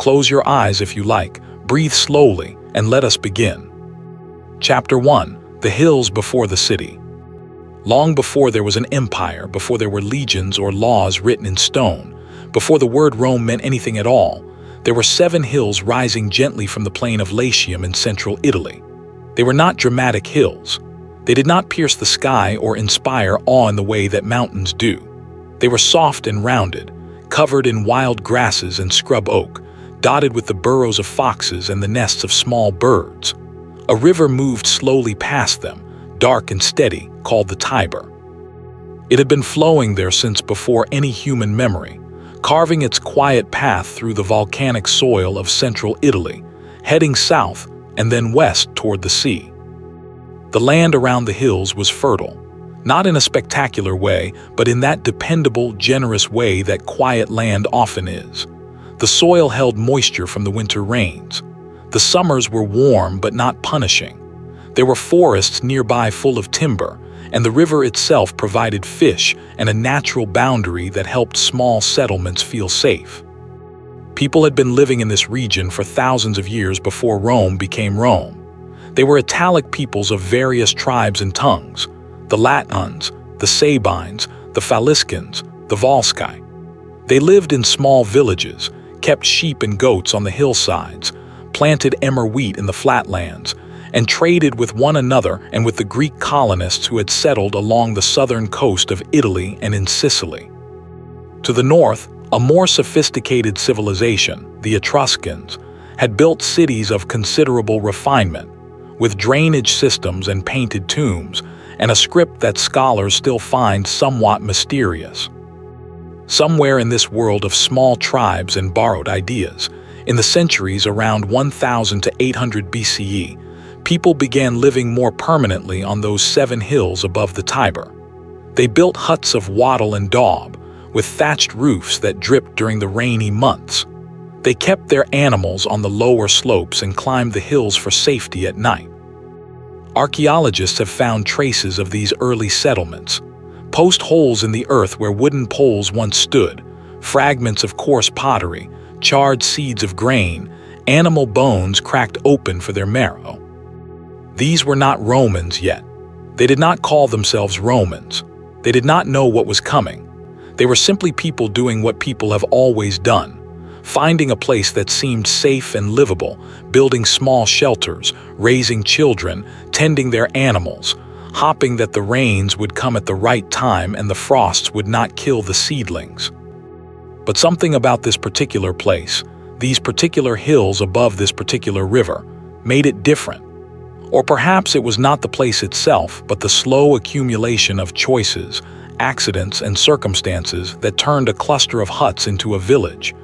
Close your eyes if you like, breathe slowly, and let us begin. Chapter 1. The Hills Before the City. Long before there was an empire, before there were legions or laws written in stone, before the word Rome meant anything at all, there were 7 hills rising gently from the plain of Latium in central Italy. They were not dramatic hills. They did not pierce the sky or inspire awe in the way that mountains do. They were soft and rounded, covered in wild grasses and scrub oak, dotted with the burrows of foxes and the nests of small birds. A river moved slowly past them, dark and steady, called the Tiber. It had been flowing there since before any human memory, carving its quiet path through the volcanic soil of central Italy, heading south and then west toward the sea. The land around the hills was fertile, not in a spectacular way, but in that dependable, generous way that quiet land often is. The soil held moisture from the winter rains. The summers were warm but not punishing. There were forests nearby full of timber, and the river itself provided fish and a natural boundary that helped small settlements feel safe. People had been living in this region for thousands of years before Rome became Rome. They were Italic peoples of various tribes and tongues: the Latins, the Sabines, the Faliscans, the Volsci. They lived in small villages, kept sheep and goats on the hillsides, planted emmer wheat in the flatlands, and traded with one another and with the Greek colonists who had settled along the southern coast of Italy and in Sicily. To the north, a more sophisticated civilization, the Etruscans, had built cities of considerable refinement, with drainage systems and painted tombs, and a script that scholars still find somewhat mysterious. Somewhere in this world of small tribes and borrowed ideas, in the centuries around 1000 to 800 BCE, people began living more permanently on those 7 hills above the Tiber. They built huts of wattle and daub, with thatched roofs that dripped during the rainy months. They kept their animals on the lower slopes and climbed the hills for safety at night. Archaeologists have found traces of these early settlements: post holes in the earth where wooden poles once stood, fragments of coarse pottery, charred seeds of grain, animal bones cracked open for their marrow. These were not Romans yet. They did not call themselves Romans. They did not know what was coming. They were simply people doing what people have always done, finding a place that seemed safe and livable, building small shelters, raising children, tending their animals, hoping that the rains would come at the right time and the frosts would not kill the seedlings. But something about this particular place, these particular hills above this particular river, made it different. Or perhaps it was not the place itself, but the slow accumulation of choices, accidents, and circumstances that turned a cluster of huts into a village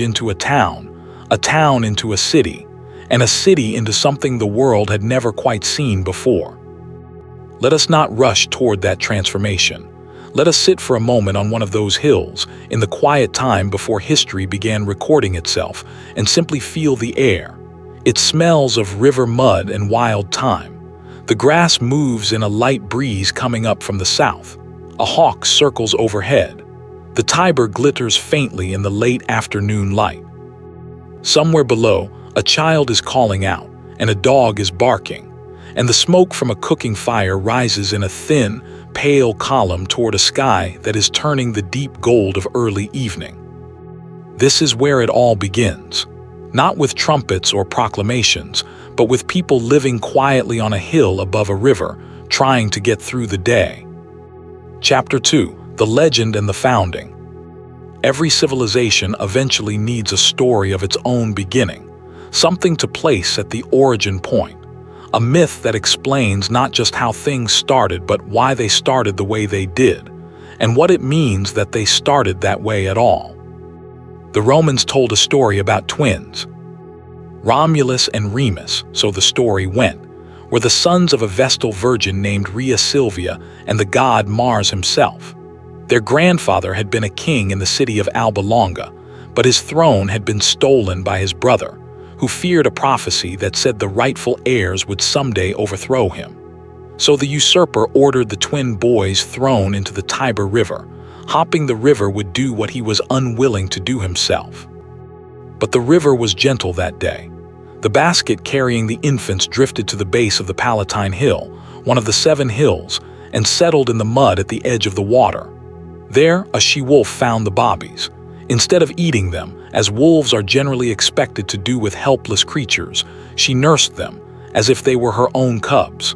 into a town into a city, and a city into something the world had never quite seen before. Let us not rush toward that transformation. Let us sit for a moment on one of those hills, in the quiet time before history began recording itself, and simply feel the air. It smells of river mud and wild thyme. The grass moves in a light breeze coming up from the south. A hawk circles overhead. The Tiber glitters faintly in the late afternoon light. Somewhere below, a child is calling out, and a dog is barking, and the smoke from a cooking fire rises in a thin, pale column toward a sky that is turning the deep gold of early evening. This is where it all begins. Not with trumpets or proclamations, but with people living quietly on a hill above a river, trying to get through the day. Chapter 2. The Legend and the Founding. Every civilization eventually needs a story of its own beginning, something to place at the origin point, a myth that explains not just how things started, but why they started the way they did, and what it means that they started that way at all. The Romans told a story about twins. Romulus and Remus, so the story went, were the sons of a Vestal virgin named Rhea Silvia and the god Mars himself. Their grandfather had been a king in the city of Alba Longa, but his throne had been stolen by his brother, who feared a prophecy that said the rightful heirs would someday overthrow him. So the usurper ordered the twin boys thrown into the Tiber River, hoping the river would do what he was unwilling to do himself. But the river was gentle that day. The basket carrying the infants drifted to the base of the Palatine Hill, one of the 7 hills, and settled in the mud at the edge of the water. There, a she-wolf found the bobbies. Instead of eating them, as wolves are generally expected to do with helpless creatures, she nursed them, as if they were her own cubs.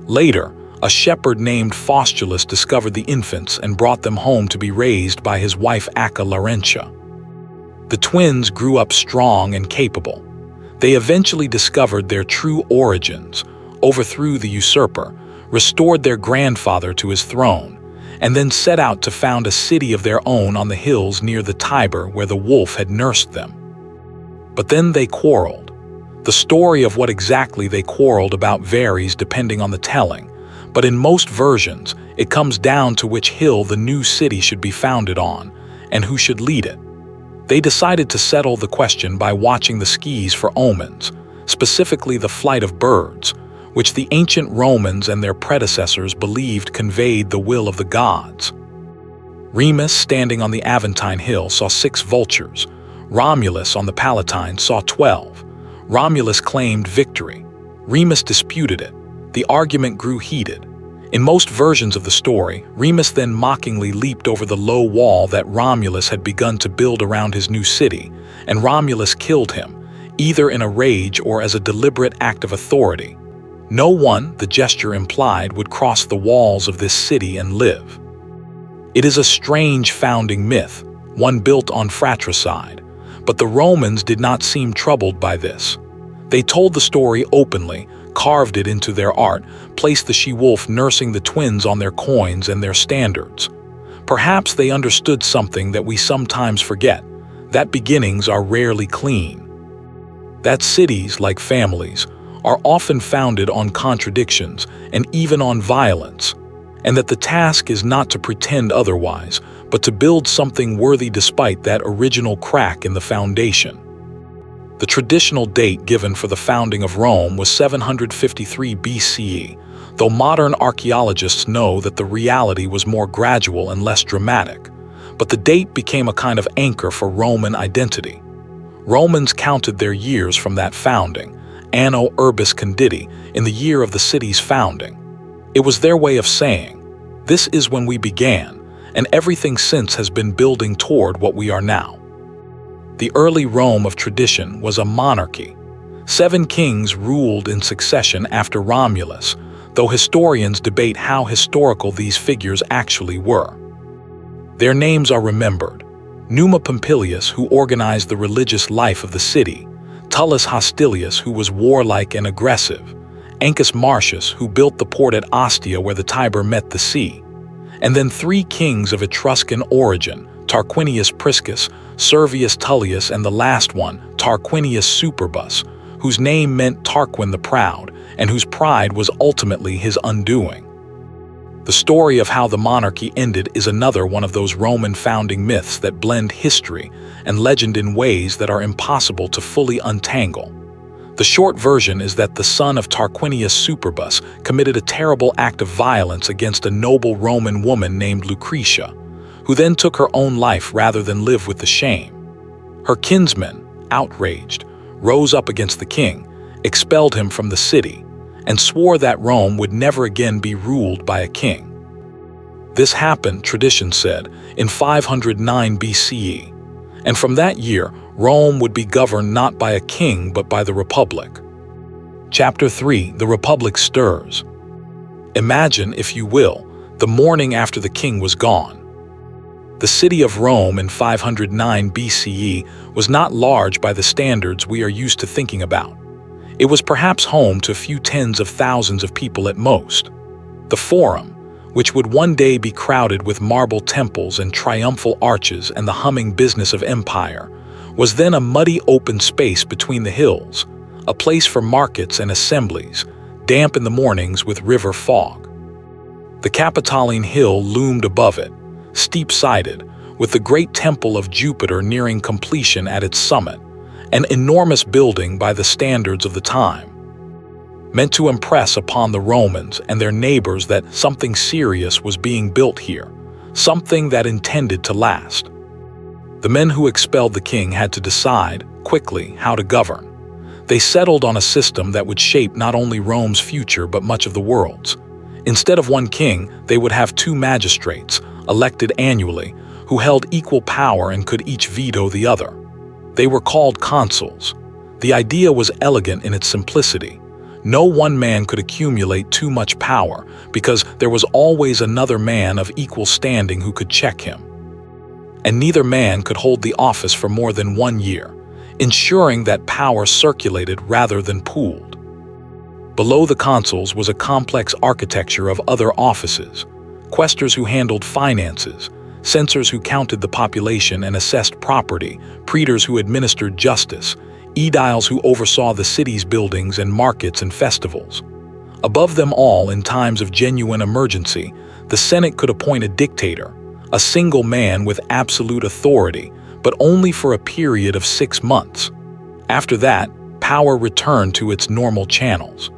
Later, a shepherd named Faustulus discovered the infants and brought them home to be raised by his wife Acca Larentia. The twins grew up strong and capable. They eventually discovered their true origins, overthrew the usurper, restored their grandfather to his throne, and then set out to found a city of their own on the hills near the Tiber where the wolf had nursed them. But then they quarreled. The story of what exactly they quarreled about varies depending on the telling, but in most versions, it comes down to which hill the new city should be founded on, and who should lead it. They decided to settle the question by watching the skies for omens, specifically the flight of birds, which the ancient Romans and their predecessors believed conveyed the will of the gods. Remus, standing on the Aventine Hill, saw 6 vultures. Romulus on the Palatine saw 12. Romulus claimed victory. Remus disputed it. The argument grew heated. In most versions of the story, Remus then mockingly leaped over the low wall that Romulus had begun to build around his new city, and Romulus killed him, either in a rage or as a deliberate act of authority. No one, the gesture implied, would cross the walls of this city and live. It is a strange founding myth, one built on fratricide, but the Romans did not seem troubled by this. They told the story openly, carved it into their art, placed the she-wolf nursing the twins on their coins and their standards. Perhaps they understood something that we sometimes forget, that beginnings are rarely clean. That cities, like families, are often founded on contradictions and even on violence, and that the task is not to pretend otherwise, but to build something worthy despite that original crack in the foundation. The traditional date given for the founding of Rome was 753 BCE, though modern archaeologists know that the reality was more gradual and less dramatic. But the date became a kind of anchor for Roman identity. Romans counted their years from that founding, Anno Urbis Conditi, in the year of the city's founding. It was their way of saying, this is when we began, and everything since has been building toward what we are now. The early Rome of tradition was a monarchy. 7 kings ruled in succession after Romulus, though historians debate how historical these figures actually were. Their names are remembered: Numa Pompilius, who organized the religious life of the city; Tullus Hostilius, who was warlike and aggressive; Ancus Marcius, who built the port at Ostia where the Tiber met the sea; and then 3 kings of Etruscan origin: Tarquinius Priscus, Servius Tullius, and the last one, Tarquinius Superbus, whose name meant Tarquin the Proud, and whose pride was ultimately his undoing. The story of how the monarchy ended is another one of those Roman founding myths that blend history and legend in ways that are impossible to fully untangle. The short version is that the son of Tarquinius Superbus committed a terrible act of violence against a noble Roman woman named Lucretia, who then took her own life rather than live with the shame. Her kinsmen, outraged, rose up against the king, expelled him from the city, and swore that Rome would never again be ruled by a king. This happened, tradition said, in 509 BCE, and from that year, Rome would be governed not by a king but by the Republic. Chapter 3: The Republic Stirs. Imagine, if you will, the morning after the king was gone. The city of Rome in 509 BCE was not large by the standards we are used to thinking about. It was perhaps home to a few tens of thousands of people at most. The Forum, which would one day be crowded with marble temples and triumphal arches and the humming business of empire, was then a muddy open space between the hills, a place for markets and assemblies, damp in the mornings with river fog. The Capitoline Hill loomed above it, steep-sided, with the great temple of Jupiter nearing completion at its summit, an enormous building by the standards of the time, meant to impress upon the Romans and their neighbors that something serious was being built here, something that intended to last. The men who expelled the king had to decide, quickly, how to govern. They settled on a system that would shape not only Rome's future but much of the world's. Instead of one king, they would have two magistrates, elected annually, who held equal power and could each veto the other. They were called consuls. The idea was elegant in its simplicity. No one man could accumulate too much power because there was always another man of equal standing who could check him. And neither man could hold the office for more than 1 year, ensuring that power circulated rather than pooled. Below the consuls was a complex architecture of other offices: quaestors who handled finances, censors who counted the population and assessed property, praetors who administered justice, aediles who oversaw the city's buildings and markets and festivals. Above them all, in times of genuine emergency, the Senate could appoint a dictator, a single man with absolute authority, but only for a period of 6 months. After that, power returned to its normal channels.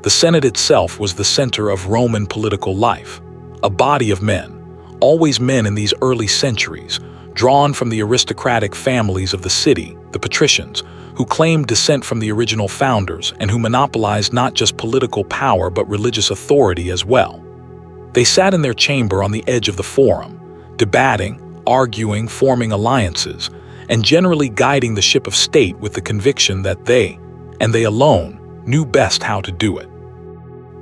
The Senate itself was the center of Roman political life, a body of men, always men in these early centuries, drawn from the aristocratic families of the city, the patricians, who claimed descent from the original founders and who monopolized not just political power but religious authority as well. They sat in their chamber on the edge of the forum, debating, arguing, forming alliances, and generally guiding the ship of state with the conviction that they, and they alone, knew best how to do it.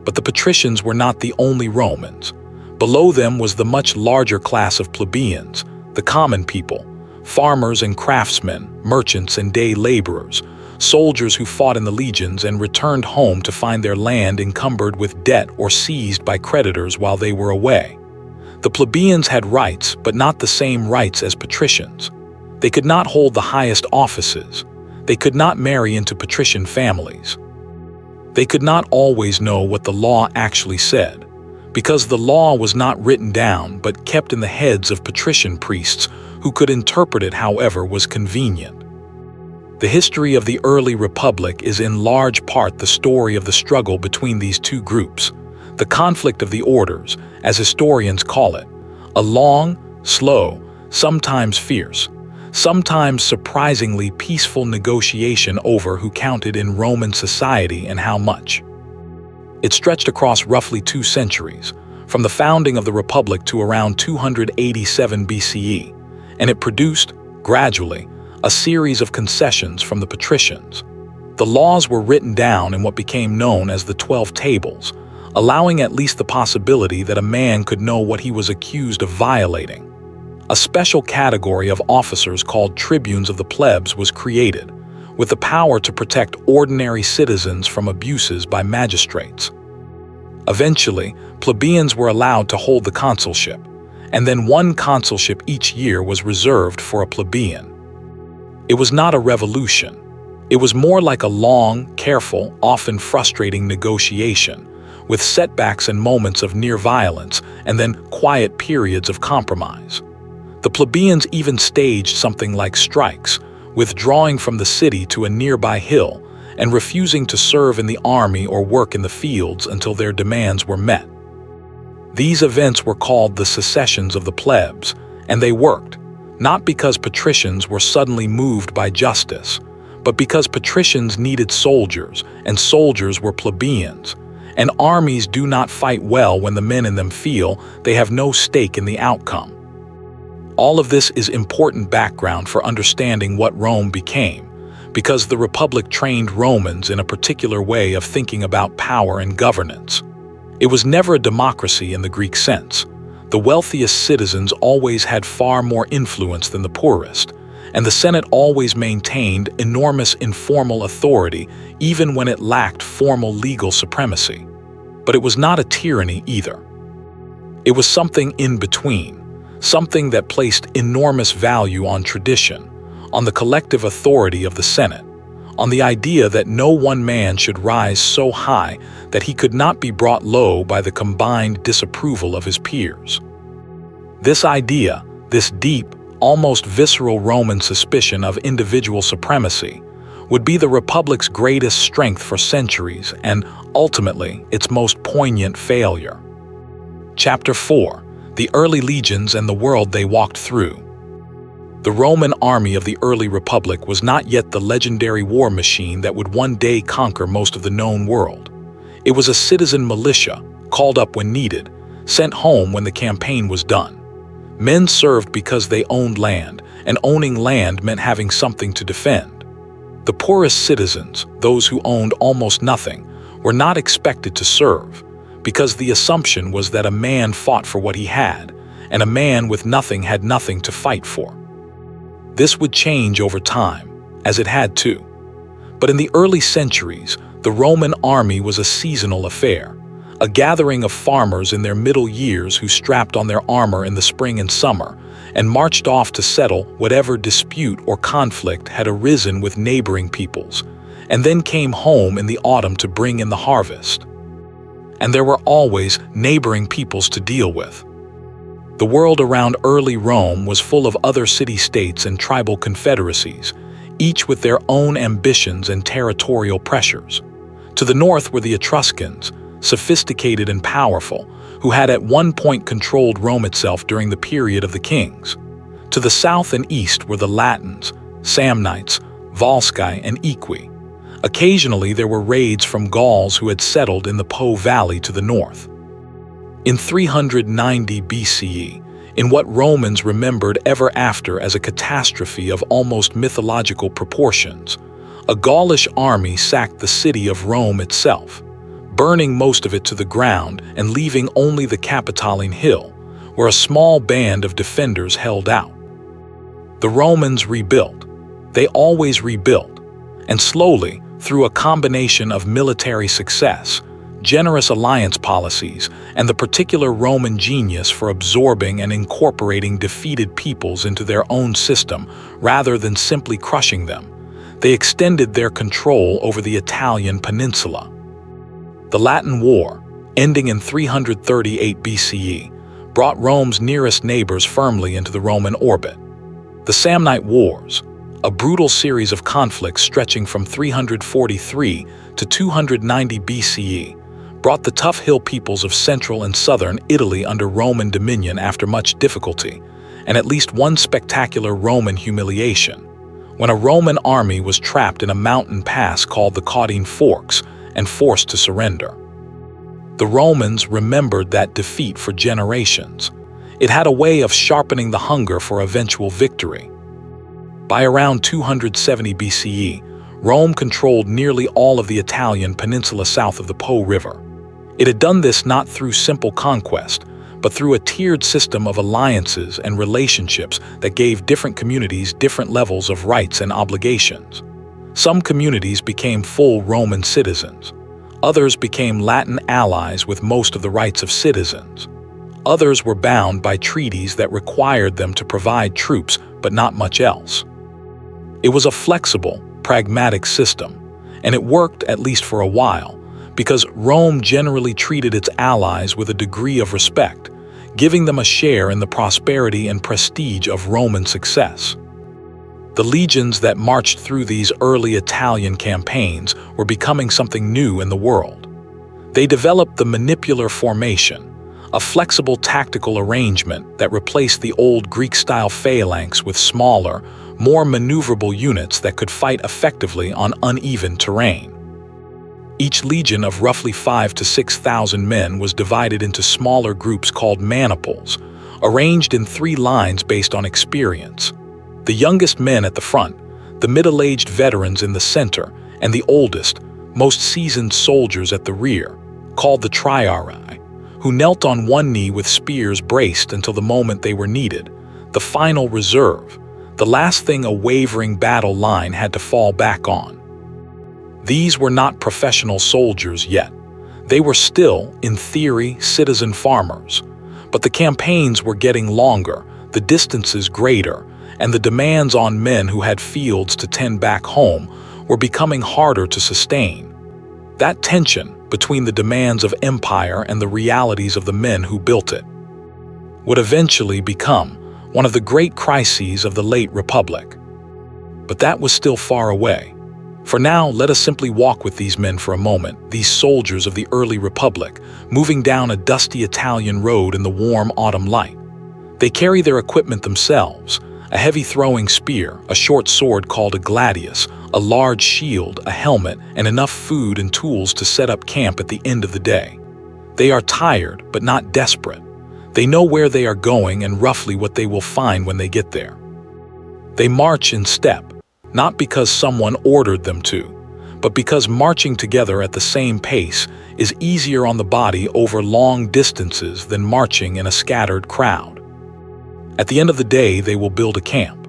But the patricians were not the only Romans. Below them was the much larger class of plebeians, the common people, farmers and craftsmen, merchants and day laborers, soldiers who fought in the legions and returned home to find their land encumbered with debt or seized by creditors while they were away. The plebeians had rights, but not the same rights as patricians. They could not hold the highest offices. They could not marry into patrician families. They could not always know what the law actually said, because the law was not written down but kept in the heads of patrician priests who could interpret it however was convenient. The history of the early republic is in large part the story of the struggle between these two groups, the conflict of the orders, as historians call it, a long, slow, sometimes fierce, sometimes surprisingly peaceful negotiation over who counted in Roman society and how much. It stretched across roughly 2 centuries, from the founding of the Republic to around 287 BCE, and it produced, gradually, a series of concessions from the patricians. The laws were written down in what became known as the 12 Tables, allowing at least the possibility that a man could know what he was accused of violating. A special category of officers called tribunes of the plebs was created, with the power to protect ordinary citizens from abuses by magistrates. Eventually, plebeians were allowed to hold the consulship, and then one consulship each year was reserved for a plebeian. It was not a revolution. It was more like a long, careful, often frustrating negotiation, with setbacks and moments of near violence and then quiet periods of compromise. The plebeians even staged something like strikes, withdrawing from the city to a nearby hill and refusing to serve in the army or work in the fields until their demands were met. These events were called the secessions of the plebs, and they worked, not because patricians were suddenly moved by justice, but because patricians needed soldiers, and soldiers were plebeians, and armies do not fight well when the men in them feel they have no stake in the outcome. All of this is important background for understanding what Rome became, because the Republic trained Romans in a particular way of thinking about power and governance. It was never a democracy in the Greek sense. The wealthiest citizens always had far more influence than the poorest, and the Senate always maintained enormous informal authority even when it lacked formal legal supremacy. But it was not a tyranny either. It was something in between, something that placed enormous value on tradition, on the collective authority of the Senate, on the idea that no one man should rise so high that he could not be brought low by the combined disapproval of his peers. This idea, this deep, almost visceral Roman suspicion of individual supremacy, would be the Republic's greatest strength for centuries and, ultimately, its most poignant failure. Chapter 4: The Early Legions and the World They Walked Through. The Roman army of the early Republic was not yet the legendary war machine that would one day conquer most of the known world. It was a citizen militia, called up when needed, sent home when the campaign was done. Men served because they owned land, and owning land meant having something to defend. The poorest citizens, those who owned almost nothing, were not expected to serve, because the assumption was that a man fought for what he had, and a man with nothing had nothing to fight for. This would change over time, as it had to. But in the early centuries, the Roman army was a seasonal affair, a gathering of farmers in their middle years who strapped on their armor in the spring and summer and marched off to settle whatever dispute or conflict had arisen with neighboring peoples, and then came home in the autumn to bring in the harvest. And there were always neighboring peoples to deal with. The world around early Rome was full of other city-states and tribal confederacies, each with their own ambitions and territorial pressures. To the north were the Etruscans, sophisticated and powerful, who had at one point controlled Rome itself during the period of the kings. To the south and east were the Latins, Samnites, Volsci, and Equi. Occasionally there were raids from Gauls who had settled in the Po Valley to the north. In 390 BCE, in what Romans remembered ever after as a catastrophe of almost mythological proportions, a Gaulish army sacked the city of Rome itself, burning most of it to the ground and leaving only the Capitoline Hill, where a small band of defenders held out. The Romans rebuilt. They always rebuilt, and slowly, through a combination of military success, generous alliance policies, and the particular Roman genius for absorbing and incorporating defeated peoples into their own system rather than simply crushing them, they extended their control over the Italian peninsula. The Latin War, ending in 338 BCE, brought Rome's nearest neighbors firmly into the Roman orbit. The Samnite Wars, a brutal series of conflicts stretching from 343 to 290 BCE, brought the tough hill peoples of central and southern Italy under Roman dominion after much difficulty, and at least one spectacular Roman humiliation, when a Roman army was trapped in a mountain pass called the Caudine Forks and forced to surrender. The Romans remembered that defeat for generations. It had a way of sharpening the hunger for eventual victory. By around 270 BCE, Rome controlled nearly all of the Italian peninsula south of the Po River. It had done this not through simple conquest, but through a tiered system of alliances and relationships that gave different communities different levels of rights and obligations. Some communities became full Roman citizens. Others became Latin allies with most of the rights of citizens. Others were bound by treaties that required them to provide troops, but not much else. It was a flexible, pragmatic system, and it worked at least for a while, because Rome generally treated its allies with a degree of respect, giving them a share in the prosperity and prestige of Roman success. The legions that marched through these early Italian campaigns were becoming something new in the world. They developed the manipular formation, a flexible tactical arrangement that replaced the old Greek-style phalanx with smaller, more maneuverable units that could fight effectively on uneven terrain. Each legion of roughly 5,000 to 6,000 men was divided into smaller groups called maniples, arranged in 3 lines based on experience. The youngest men at the front, the middle-aged veterans in the center, and the oldest, most seasoned soldiers at the rear, called the triarii, who knelt on one knee with spears braced until the moment they were needed, the final reserve, the last thing a wavering battle line had to fall back on. These were not professional soldiers yet. They were still, in theory, citizen farmers. But the campaigns were getting longer, the distances greater, and the demands on men who had fields to tend back home were becoming harder to sustain. That tension between the demands of empire and the realities of the men who built it would eventually become one of the great crises of the late Republic. But that was still far away. For now, let us simply walk with these men for a moment, these soldiers of the early Republic, moving down a dusty Italian road in the warm autumn light. They carry their equipment themselves, a heavy throwing spear, a short sword called a gladius, a large shield, a helmet, and enough food and tools to set up camp at the end of the day. They are tired, but not desperate. They know where they are going and roughly what they will find when they get there. They march in step, not because someone ordered them to, but because marching together at the same pace is easier on the body over long distances than marching in a scattered crowd. At the end of the day, they will build a camp.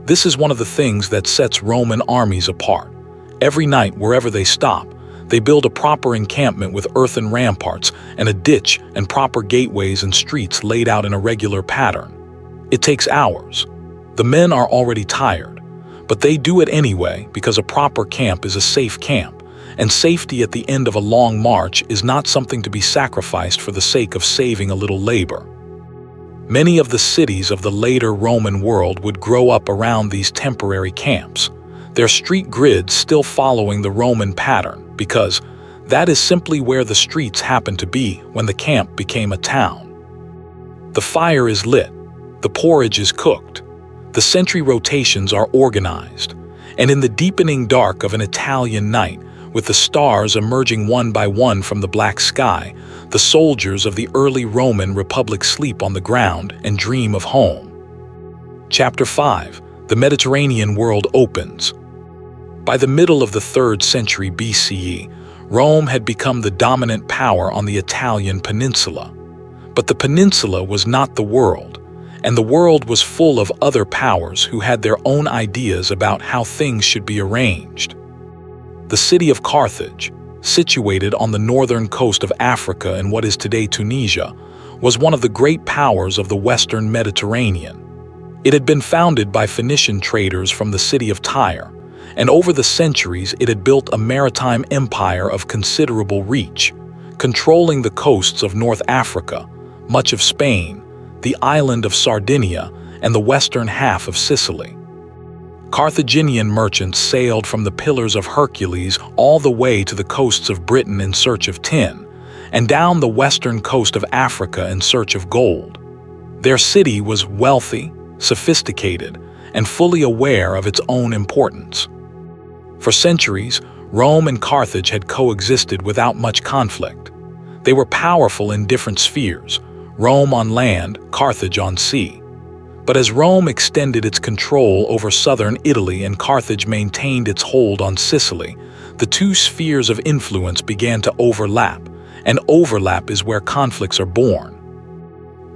This is one of the things that sets Roman armies apart. Every night, wherever they stop, they build a proper encampment with earthen ramparts and a ditch and proper gateways and streets laid out in a regular pattern. It takes hours. The men are already tired, but they do it anyway because a proper camp is a safe camp, and safety at the end of a long march is not something to be sacrificed for the sake of saving a little labor. Many of the cities of the later Roman world would grow up around these temporary camps, their street grids still following the Roman pattern, because that is simply where the streets happened to be when the camp became a town. The fire is lit, the porridge is cooked, the sentry rotations are organized, and in the deepening dark of an Italian night, with the stars emerging one by one from the black sky, the soldiers of the early Roman Republic sleep on the ground and dream of home. Chapter 5. The Mediterranean world opens. By the middle of the 3rd century BCE, Rome had become the dominant power on the Italian peninsula. But the peninsula was not the world, and the world was full of other powers who had their own ideas about how things should be arranged. The city of Carthage, situated on the northern coast of Africa in what is today Tunisia, was one of the great powers of the Western Mediterranean. It had been founded by Phoenician traders from the city of Tyre, and over the centuries it had built a maritime empire of considerable reach, controlling the coasts of North Africa, much of Spain, the island of Sardinia, and the western half of Sicily. Carthaginian merchants sailed from the Pillars of Hercules all the way to the coasts of Britain in search of tin, and down the western coast of Africa in search of gold. Their city was wealthy, sophisticated, and fully aware of its own importance. For centuries, Rome and Carthage had coexisted without much conflict. They were powerful in different spheres, Rome on land, Carthage on sea. But as Rome extended its control over southern Italy and Carthage maintained its hold on Sicily, the two spheres of influence began to overlap, and overlap is where conflicts are born.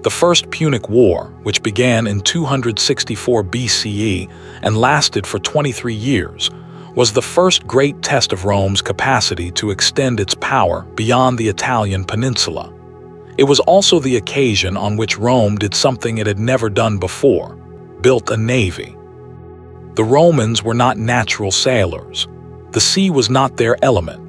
The First Punic War, which began in 264 BCE and lasted for 23 years, was the first great test of Rome's capacity to extend its power beyond the Italian peninsula. It was also the occasion on which Rome did something it had never done before, built a navy. The Romans were not natural sailors. The sea was not their element,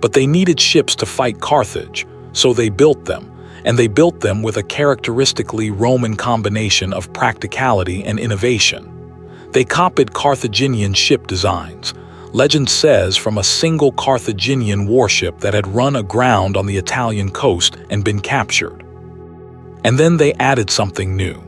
but they needed ships to fight Carthage, so they built them, and they built them with a characteristically Roman combination of practicality and innovation. They copied Carthaginian ship designs, legend says from a single Carthaginian warship that had run aground on the Italian coast and been captured. And then they added something new.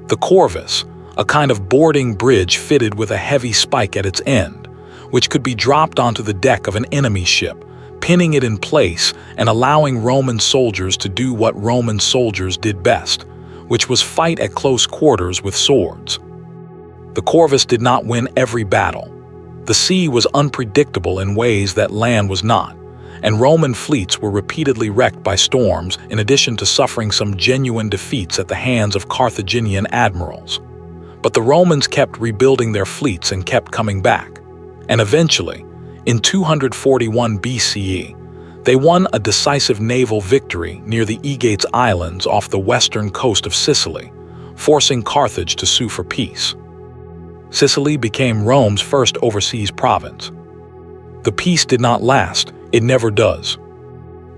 The corvus, a kind of boarding bridge fitted with a heavy spike at its end, which could be dropped onto the deck of an enemy ship, pinning it in place and allowing Roman soldiers to do what Roman soldiers did best, which was fight at close quarters with swords. The corvus did not win every battle. The sea was unpredictable in ways that land was not, and Roman fleets were repeatedly wrecked by storms in addition to suffering some genuine defeats at the hands of Carthaginian admirals. But the Romans kept rebuilding their fleets and kept coming back, and eventually, in 241 BCE, they won a decisive naval victory near the Aegates Islands off the western coast of Sicily, forcing Carthage to sue for peace. Sicily became Rome's first overseas province. The peace did not last, it never does.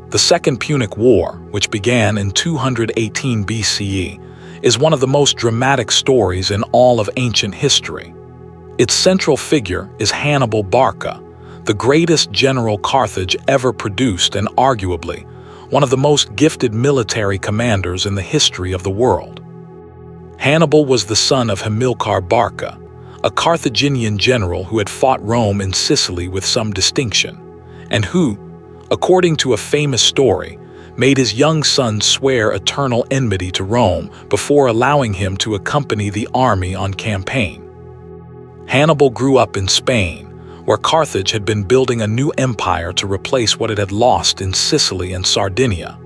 The Second Punic War, which began in 218 BCE, is one of the most dramatic stories in all of ancient history. Its central figure is Hannibal Barca, the greatest general Carthage ever produced and arguably one of the most gifted military commanders in the history of the world. Hannibal was the son of Hamilcar Barca, a Carthaginian general who had fought Rome in Sicily with some distinction, and who, according to a famous story, made his young son swear eternal enmity to Rome before allowing him to accompany the army on campaign. Hannibal grew up in Spain, where Carthage had been building a new empire to replace what it had lost in Sicily and Sardinia.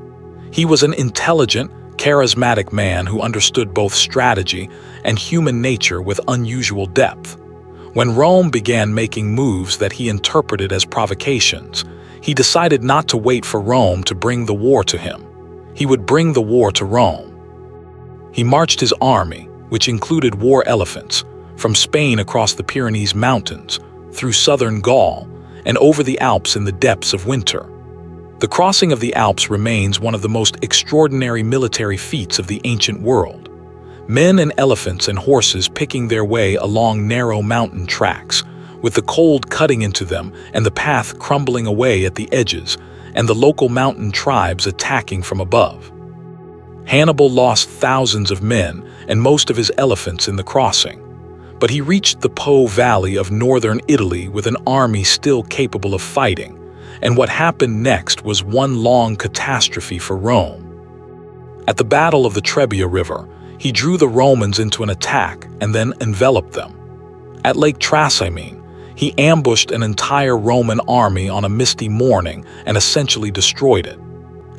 He was an intelligent, charismatic man who understood both strategy and human nature with unusual depth. When Rome began making moves that he interpreted as provocations, he decided not to wait for Rome to bring the war to him. He would bring the war to Rome. He marched his army, which included war elephants, from Spain across the Pyrenees Mountains, through southern Gaul, and over the Alps in the depths of winter. The crossing of the Alps remains one of the most extraordinary military feats of the ancient world. Men and elephants and horses picking their way along narrow mountain tracks, with the cold cutting into them and the path crumbling away at the edges, and the local mountain tribes attacking from above. Hannibal lost thousands of men and most of his elephants in the crossing, but he reached the Po Valley of northern Italy with an army still capable of fighting, and what happened next was one long catastrophe for Rome. At the Battle of the Trebia River, he drew the Romans into an attack and then enveloped them. At Lake Trasimene, he ambushed an entire Roman army on a misty morning and essentially destroyed it.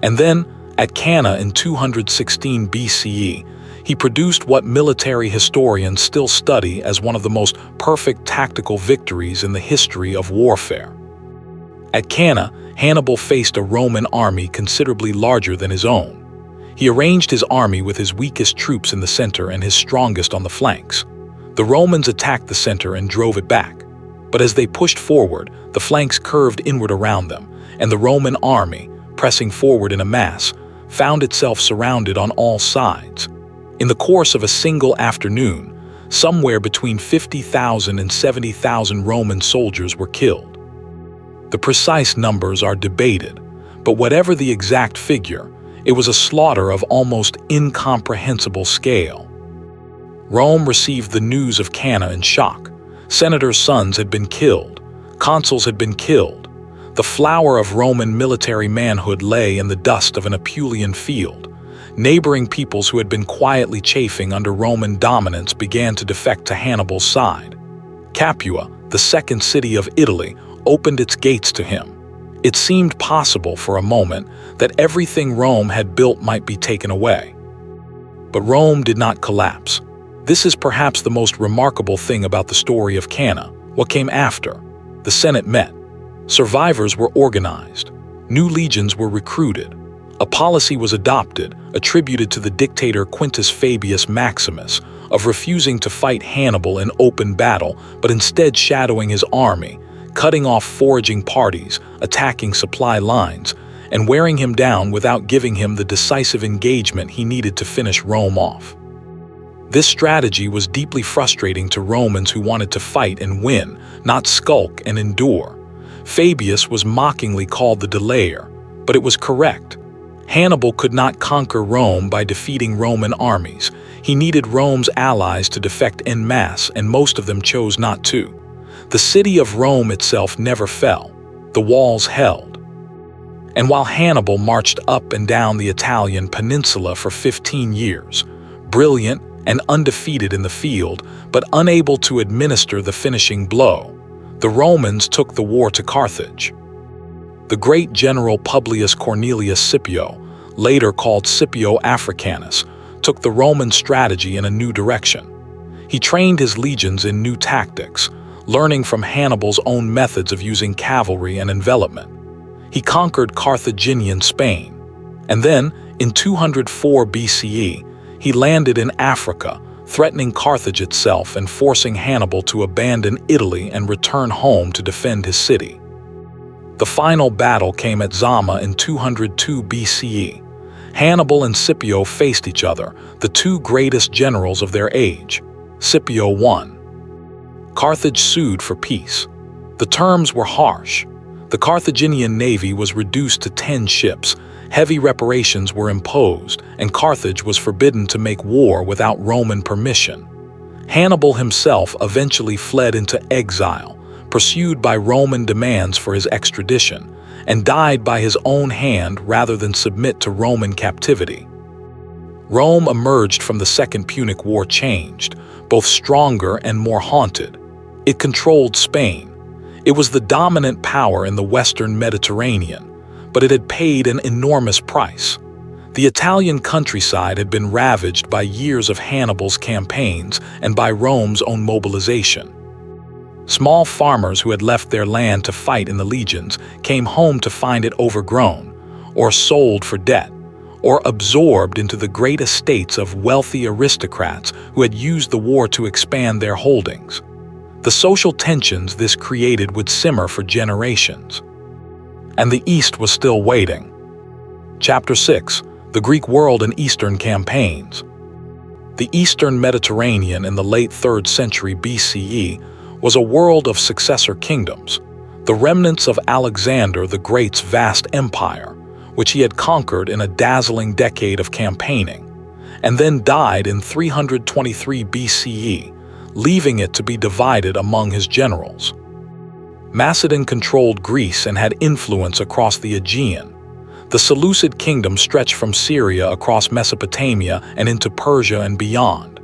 And then, at Cannae in 216 BCE, he produced what military historians still study as one of the most perfect tactical victories in the history of warfare. At Cannae, Hannibal faced a Roman army considerably larger than his own. He arranged his army with his weakest troops in the center and his strongest on the flanks. The Romans attacked the center and drove it back. But as they pushed forward, the flanks curved inward around them, and the Roman army, pressing forward in a mass, found itself surrounded on all sides. In the course of a single afternoon, somewhere between 50,000 and 70,000 Roman soldiers were killed. The precise numbers are debated, but whatever the exact figure, it was a slaughter of almost incomprehensible scale. Rome received the news of Cannae in shock. Senators' sons had been killed. Consuls had been killed. The flower of Roman military manhood lay in the dust of an Apulian field. Neighboring peoples who had been quietly chafing under Roman dominance began to defect to Hannibal's side. Capua, the second city of Italy, opened its gates to him. It seemed possible for a moment that everything Rome had built might be taken away. But Rome did not collapse. This is perhaps the most remarkable thing about the story of Cannae. What came after? The Senate met. Survivors were organized. New legions were recruited. A policy was adopted, attributed to the dictator Quintus Fabius Maximus, of refusing to fight Hannibal in open battle, but instead shadowing his army, cutting off foraging parties, attacking supply lines, and wearing him down without giving him the decisive engagement he needed to finish Rome off. This strategy was deeply frustrating to Romans who wanted to fight and win, not skulk and endure. Fabius was mockingly called the delayer, but it was correct. Hannibal could not conquer Rome by defeating Roman armies. He needed Rome's allies to defect en masse, and most of them chose not to. The city of Rome itself never fell. The walls held. And while Hannibal marched up and down the Italian peninsula for 15 years, brilliant and undefeated in the field, but unable to administer the finishing blow, the Romans took the war to Carthage. The great general Publius Cornelius Scipio, later called Scipio Africanus, took the Roman strategy in a new direction. He trained his legions in new tactics, learning from Hannibal's own methods of using cavalry and envelopment. He conquered Carthaginian Spain, and then, in 204 BCE, he landed in Africa, threatening Carthage itself and forcing Hannibal to abandon Italy and return home to defend his city. The final battle came at Zama in 202 BCE. Hannibal and Scipio faced each other, the two greatest generals of their age. Scipio won. Carthage sued for peace. The terms were harsh. The Carthaginian navy was reduced to 10 ships, heavy reparations were imposed, and Carthage was forbidden to make war without Roman permission. Hannibal himself eventually fled into exile, pursued by Roman demands for his extradition, and died by his own hand rather than submit to Roman captivity. Rome emerged from the Second Punic War changed, both stronger and more haunted. It controlled Spain. It was the dominant power in the Western Mediterranean, but it had paid an enormous price. The Italian countryside had been ravaged by years of Hannibal's campaigns and by Rome's own mobilization. Small farmers who had left their land to fight in the legions came home to find it overgrown, or sold for debt, or absorbed into the great estates of wealthy aristocrats who had used the war to expand their holdings. The social tensions this created would simmer for generations. And the East was still waiting. Chapter 6. The Greek World and Eastern Campaigns. The Eastern Mediterranean in the late 3rd century BCE was a world of successor kingdoms, the remnants of Alexander the Great's vast empire, which he had conquered in a dazzling decade of campaigning, and then died in 323 BCE, leaving it to be divided among his generals. Macedon controlled Greece and had influence across the Aegean. The Seleucid kingdom stretched from Syria across Mesopotamia and into Persia and beyond.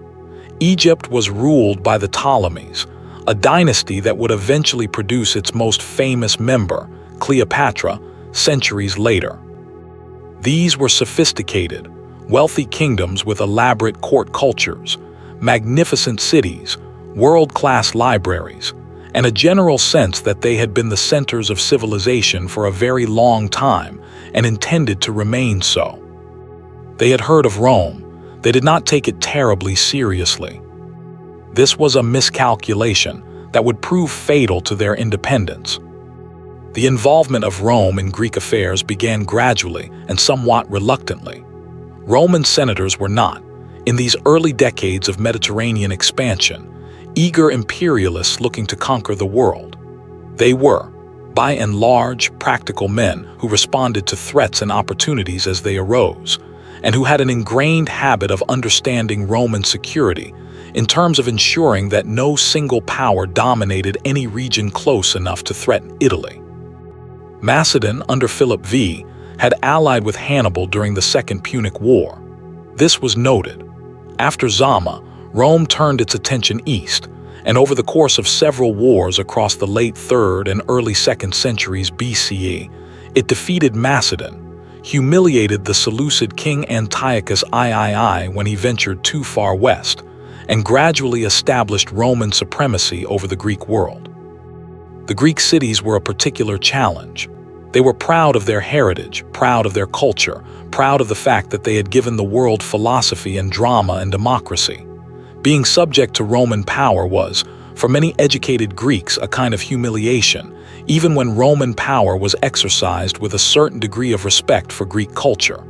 Egypt was ruled by the Ptolemies, a dynasty that would eventually produce its most famous member, Cleopatra, centuries later. These were sophisticated, wealthy kingdoms with elaborate court cultures, magnificent cities, world-class libraries, and a general sense that they had been the centers of civilization for a very long time and intended to remain so. They had heard of Rome. They did not take it terribly seriously. This was a miscalculation that would prove fatal to their independence. The involvement of Rome in Greek affairs began gradually and somewhat reluctantly. Roman senators were not, in these early decades of Mediterranean expansion, eager imperialists looking to conquer the world. They were, by and large, practical men who responded to threats and opportunities as they arose, and who had an ingrained habit of understanding Roman security in terms of ensuring that no single power dominated any region close enough to threaten Italy. Macedon, under Philip V, had allied with Hannibal during the Second Punic War. This was noted. After Zama, Rome turned its attention east, and over the course of several wars across the late 3rd and early 2nd centuries BCE, it defeated Macedon, humiliated the Seleucid king Antiochus III when he ventured too far west, and gradually established Roman supremacy over the Greek world. The Greek cities were a particular challenge. They were proud of their heritage, proud of their culture, proud of the fact that they had given the world philosophy and drama and democracy. Being subject to Roman power was, for many educated Greeks, a kind of humiliation, even when Roman power was exercised with a certain degree of respect for Greek culture.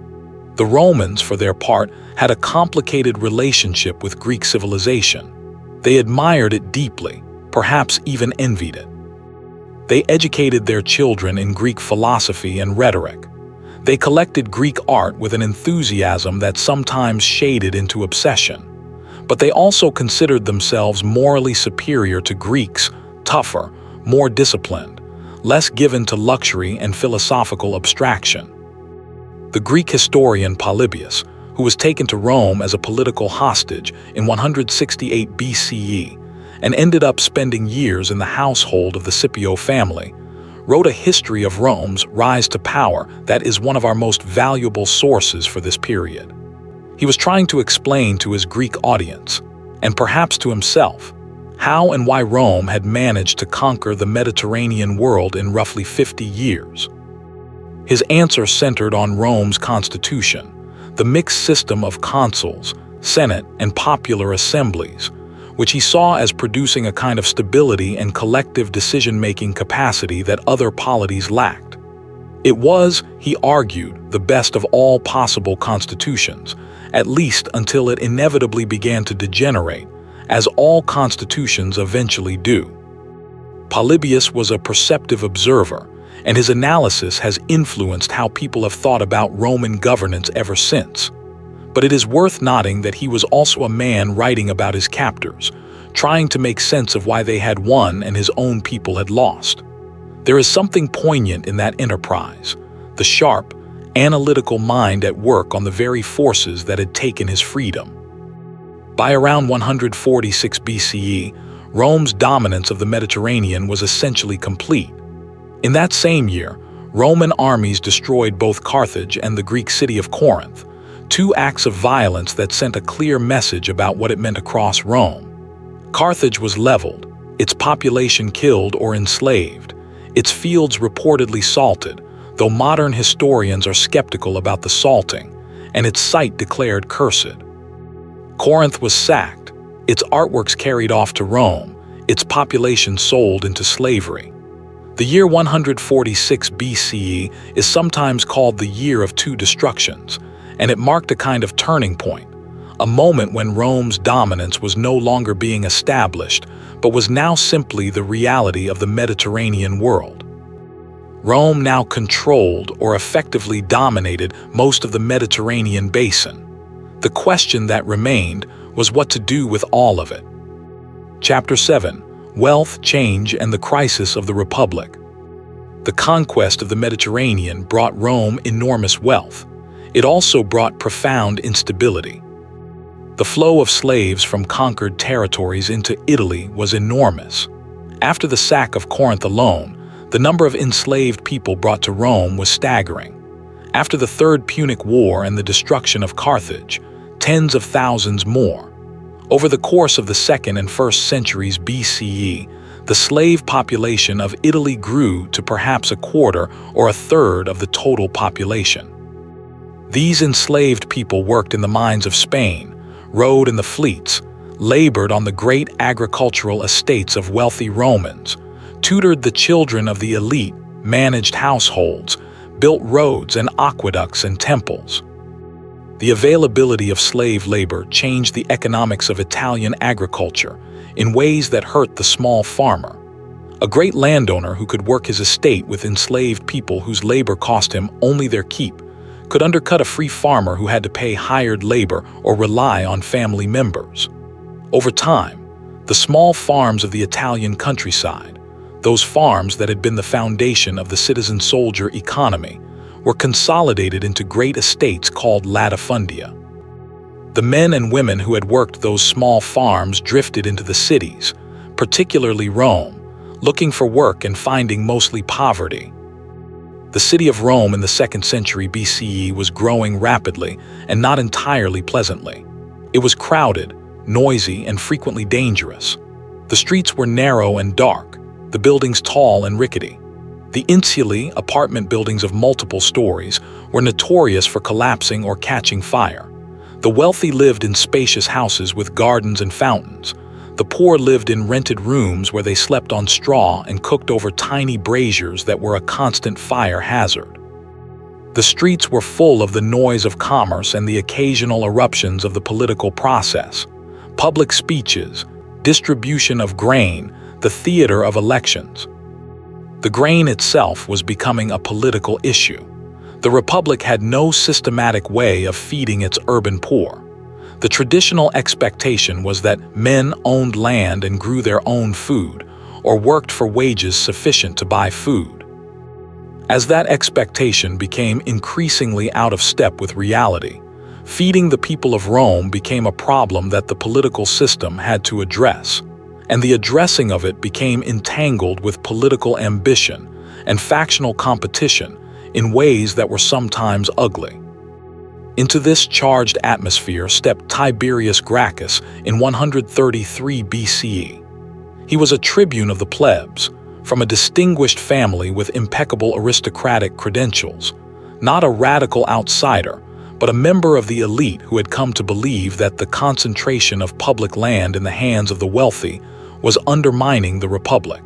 The Romans, for their part, had a complicated relationship with Greek civilization. They admired it deeply, perhaps even envied it. They educated their children in Greek philosophy and rhetoric. They collected Greek art with an enthusiasm that sometimes shaded into obsession. But they also considered themselves morally superior to Greeks, tougher, more disciplined, less given to luxury and philosophical abstraction. The Greek historian Polybius, who was taken to Rome as a political hostage in 168 BCE and ended up spending years in the household of the Scipio family, wrote a history of Rome's rise to power that is one of our most valuable sources for this period. He was trying to explain to his Greek audience, and perhaps to himself, how and why Rome had managed to conquer the Mediterranean world in roughly 50 years. His answer centered on Rome's constitution, the mixed system of consuls, senate, and popular assemblies, which he saw as producing a kind of stability and collective decision-making capacity that other polities lacked. It was, he argued, the best of all possible constitutions, at least until it inevitably began to degenerate, as all constitutions eventually do. Polybius was a perceptive observer, and his analysis has influenced how people have thought about Roman governance ever since. But it is worth noting that he was also a man writing about his captors, trying to make sense of why they had won and his own people had lost. There is something poignant in that enterprise, the sharp, analytical mind at work on the very forces that had taken his freedom. By around 146 BCE, Rome's dominance of the Mediterranean was essentially complete. In that same year, Roman armies destroyed both Carthage and the Greek city of Corinth, two acts of violence that sent a clear message about what it meant across Rome. Carthage was leveled, its population killed or enslaved, its fields reportedly salted, though modern historians are skeptical about the salting, and its site declared cursed. Corinth was sacked, its artworks carried off to Rome, its population sold into slavery. The year 146 BCE is sometimes called the Year of Two Destructions, and it marked a kind of turning point, a moment when Rome's dominance was no longer being established, but was now simply the reality of the Mediterranean world. Rome now controlled or effectively dominated most of the Mediterranean basin. The question that remained was what to do with all of it. Chapter 7: Wealth, Change, and the Crisis of the Republic. The conquest of the Mediterranean brought Rome enormous wealth. It also brought profound instability. The flow of slaves from conquered territories into Italy was enormous. After the sack of Corinth alone, the number of enslaved people brought to Rome was staggering. After the Third Punic War and the destruction of Carthage, tens of thousands more. Over the course of the 2nd and 1st centuries BCE, the slave population of Italy grew to perhaps a quarter or a third of the total population. These enslaved people worked in the mines of Spain, rowed in the fleets, labored on the great agricultural estates of wealthy Romans, tutored the children of the elite, managed households, built roads and aqueducts and temples. The availability of slave labor changed the economics of Italian agriculture in ways that hurt the small farmer. A great landowner who could work his estate with enslaved people whose labor cost him only their keep could undercut a free farmer who had to pay hired labor or rely on family members. Over time, the small farms of the Italian countryside, those farms that had been the foundation of the citizen-soldier economy, were consolidated into great estates called latifundia. The men and women who had worked those small farms drifted into the cities, particularly Rome, looking for work and finding mostly poverty. The city of Rome in the 2nd century BCE was growing rapidly and not entirely pleasantly. It was crowded, noisy, and frequently dangerous. The streets were narrow and dark, the buildings tall and rickety. The insulae, apartment buildings of multiple stories, were notorious for collapsing or catching fire. The wealthy lived in spacious houses with gardens and fountains. The poor lived in rented rooms where they slept on straw and cooked over tiny braziers that were a constant fire hazard. The streets were full of the noise of commerce and the occasional eruptions of the political process. Public speeches, distribution of grain, the theater of elections. The grain itself was becoming a political issue. The Republic had no systematic way of feeding its urban poor. The traditional expectation was that men owned land and grew their own food, or worked for wages sufficient to buy food. As that expectation became increasingly out of step with reality, feeding the people of Rome became a problem that the political system had to address, and the addressing of it became entangled with political ambition and factional competition in ways that were sometimes ugly. Into this charged atmosphere stepped Tiberius Gracchus in 133 BCE. He was a tribune of the plebs, from a distinguished family with impeccable aristocratic credentials, not a radical outsider, but a member of the elite who had come to believe that the concentration of public land in the hands of the wealthy was undermining the Republic.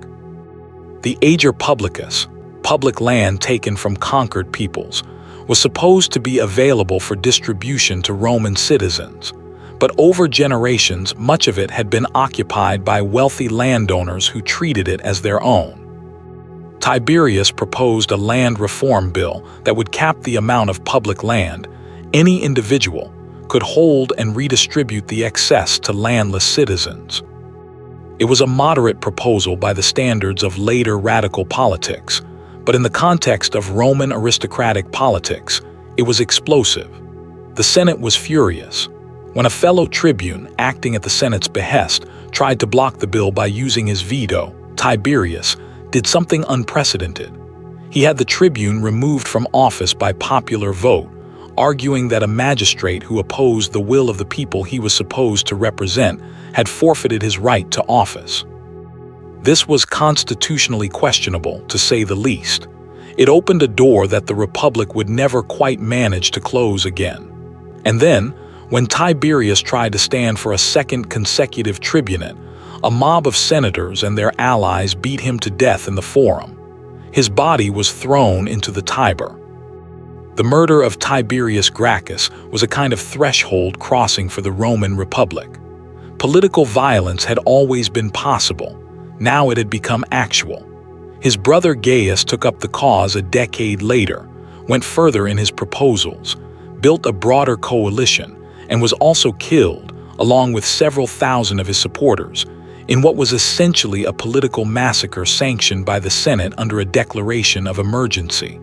The Ager Publicus, public land taken from conquered peoples, was supposed to be available for distribution to Roman citizens, but over generations much of it had been occupied by wealthy landowners who treated it as their own. Tiberius proposed a land reform bill that would cap the amount of public land any individual could hold and redistribute the excess to landless citizens. It was a moderate proposal by the standards of later radical politics, but in the context of Roman aristocratic politics, it was explosive. The Senate was furious. When a fellow tribune, acting at the Senate's behest, tried to block the bill by using his veto, Tiberius did something unprecedented. He had the tribune removed from office by popular vote, arguing that a magistrate who opposed the will of the people he was supposed to represent had forfeited his right to office. This was constitutionally questionable, to say the least. It opened a door that the Republic would never quite manage to close again. And then, when Tiberius tried to stand for a second consecutive tribunate, a mob of senators and their allies beat him to death in the Forum. His body was thrown into the Tiber. The murder of Tiberius Gracchus was a kind of threshold crossing for the Roman Republic. Political violence had always been possible. Now it had become actual. His brother Gaius took up the cause a decade later, went further in his proposals, built a broader coalition, and was also killed, along with several thousand of his supporters, in what was essentially a political massacre sanctioned by the Senate under a declaration of emergency.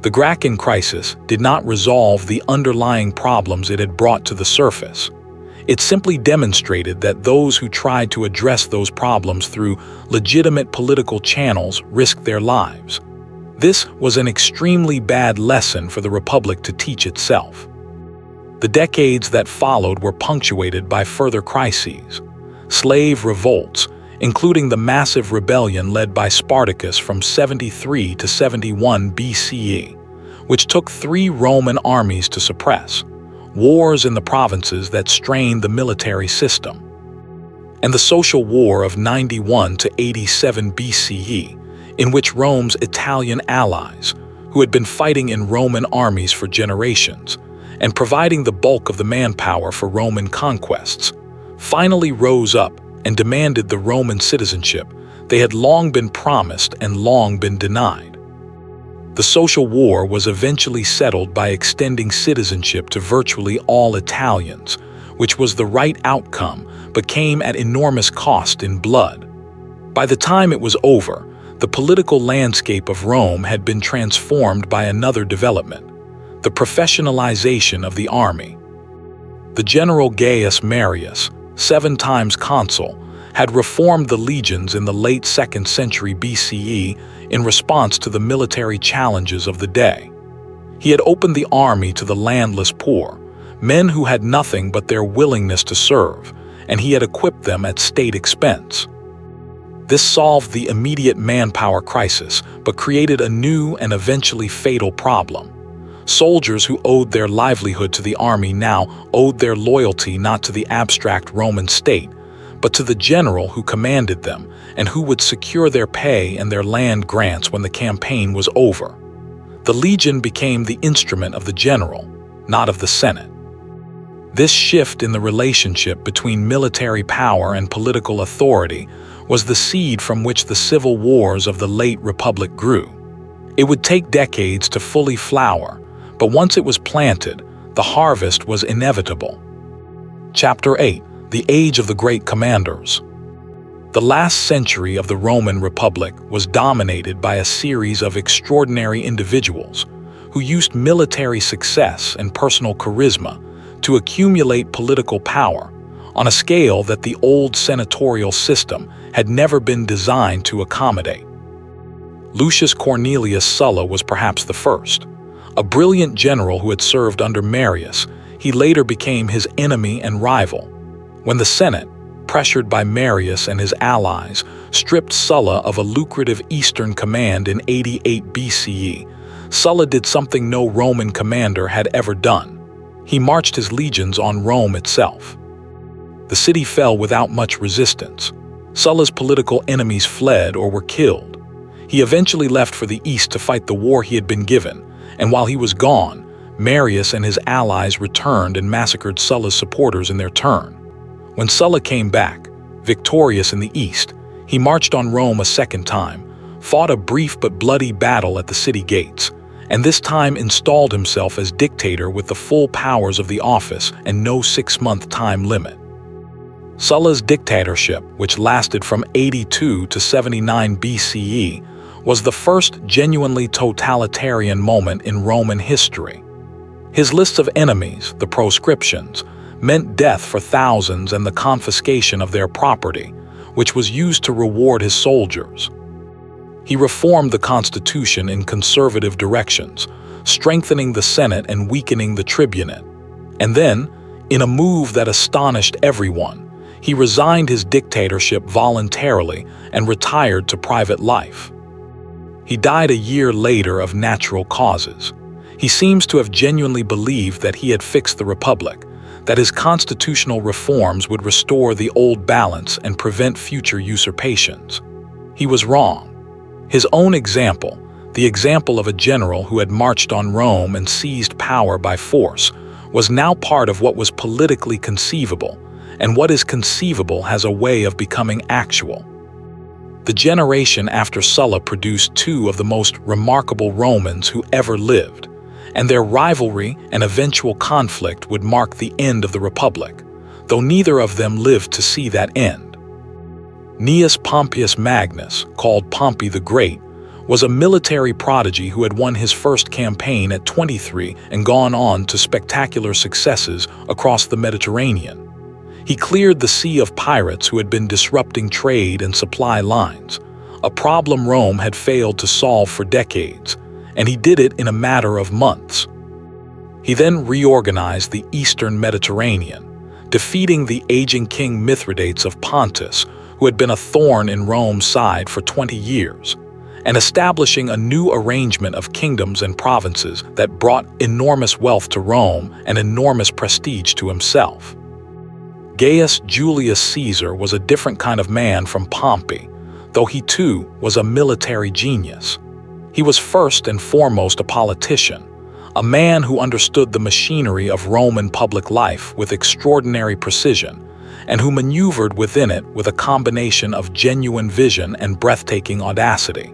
The Gracchus crisis did not resolve the underlying problems it had brought to the surface. It simply demonstrated that those who tried to address those problems through legitimate political channels risked their lives. This was an extremely bad lesson for the Republic to teach itself. The decades that followed were punctuated by further crises. Slave revolts, including the massive rebellion led by Spartacus from 73 to 71 BCE, which took 3 Roman armies to suppress, wars in the provinces that strained the military system, and the social war of 91 to 87 BCE, in which Rome's Italian allies, who had been fighting in Roman armies for generations and providing the bulk of the manpower for Roman conquests, finally rose up and demanded the Roman citizenship they had long been promised and long been denied. The social war was eventually settled by extending citizenship to virtually all Italians, which was the right outcome but came at enormous cost in blood. By the time it was over, the political landscape of Rome had been transformed by another development: the professionalization of the army. The general Gaius Marius, 7 times consul, had reformed the legions in the late 2nd century BCE in response to the military challenges of the day. He had opened the army to the landless poor, men who had nothing but their willingness to serve, and he had equipped them at state expense. This solved the immediate manpower crisis, but created a new and eventually fatal problem. Soldiers who owed their livelihood to the army now owed their loyalty not to the abstract Roman state, but to the general who commanded them and who would secure their pay and their land grants when the campaign was over. The legion became the instrument of the general, not of the Senate. This shift in the relationship between military power and political authority was the seed from which the civil wars of the late Republic grew. It would take decades to fully flower, but once it was planted, the harvest was inevitable. Chapter 8: The Age of the Great Commanders. The last century of the Roman Republic was dominated by a series of extraordinary individuals who used military success and personal charisma to accumulate political power on a scale that the old senatorial system had never been designed to accommodate. Lucius Cornelius Sulla was perhaps the first. A brilliant general who had served under Marius, he later became his enemy and rival. When the Senate, pressured by Marius and his allies, stripped Sulla of a lucrative eastern command in 88 BCE, Sulla did something no Roman commander had ever done. He marched his legions on Rome itself. The city fell without much resistance. Sulla's political enemies fled or were killed. He eventually left for the east to fight the war he had been given, and while he was gone, Marius and his allies returned and massacred Sulla's supporters in their turn. When Sulla came back, victorious in the east, he marched on Rome a second time, fought a brief but bloody battle at the city gates, and this time installed himself as dictator with the full powers of the office and no 6-month time limit. Sulla's dictatorship, which lasted from 82 to 79 BCE, was the first genuinely totalitarian moment in Roman history. His lists of enemies, the proscriptions, meant death for thousands and the confiscation of their property, which was used to reward his soldiers. He reformed the constitution in conservative directions, strengthening the Senate and weakening the tribunate. And then, in a move that astonished everyone, he resigned his dictatorship voluntarily and retired to private life. He died a year later of natural causes. He seems to have genuinely believed that he had fixed the republic, that his constitutional reforms would restore the old balance and prevent future usurpations. He was wrong. His own example, the example of a general who had marched on Rome and seized power by force, was now part of what was politically conceivable, and what is conceivable has a way of becoming actual. The generation after Sulla produced two of the most remarkable Romans who ever lived, and their rivalry and eventual conflict would mark the end of the Republic, though neither of them lived to see that end. Gnaeus Pompeius Magnus, called Pompey the Great, was a military prodigy who had won his first campaign at 23 and gone on to spectacular successes across the Mediterranean. He cleared the sea of pirates who had been disrupting trade and supply lines, a problem Rome had failed to solve for decades, and he did it in a matter of months. He then reorganized the eastern Mediterranean, defeating the aging King Mithridates of Pontus, who had been a thorn in Rome's side for 20 years, and establishing a new arrangement of kingdoms and provinces that brought enormous wealth to Rome and enormous prestige to himself. Gaius Julius Caesar was a different kind of man from Pompey, though he too was a military genius. He was first and foremost a politician, a man who understood the machinery of Roman public life with extraordinary precision, and who maneuvered within it with a combination of genuine vision and breathtaking audacity.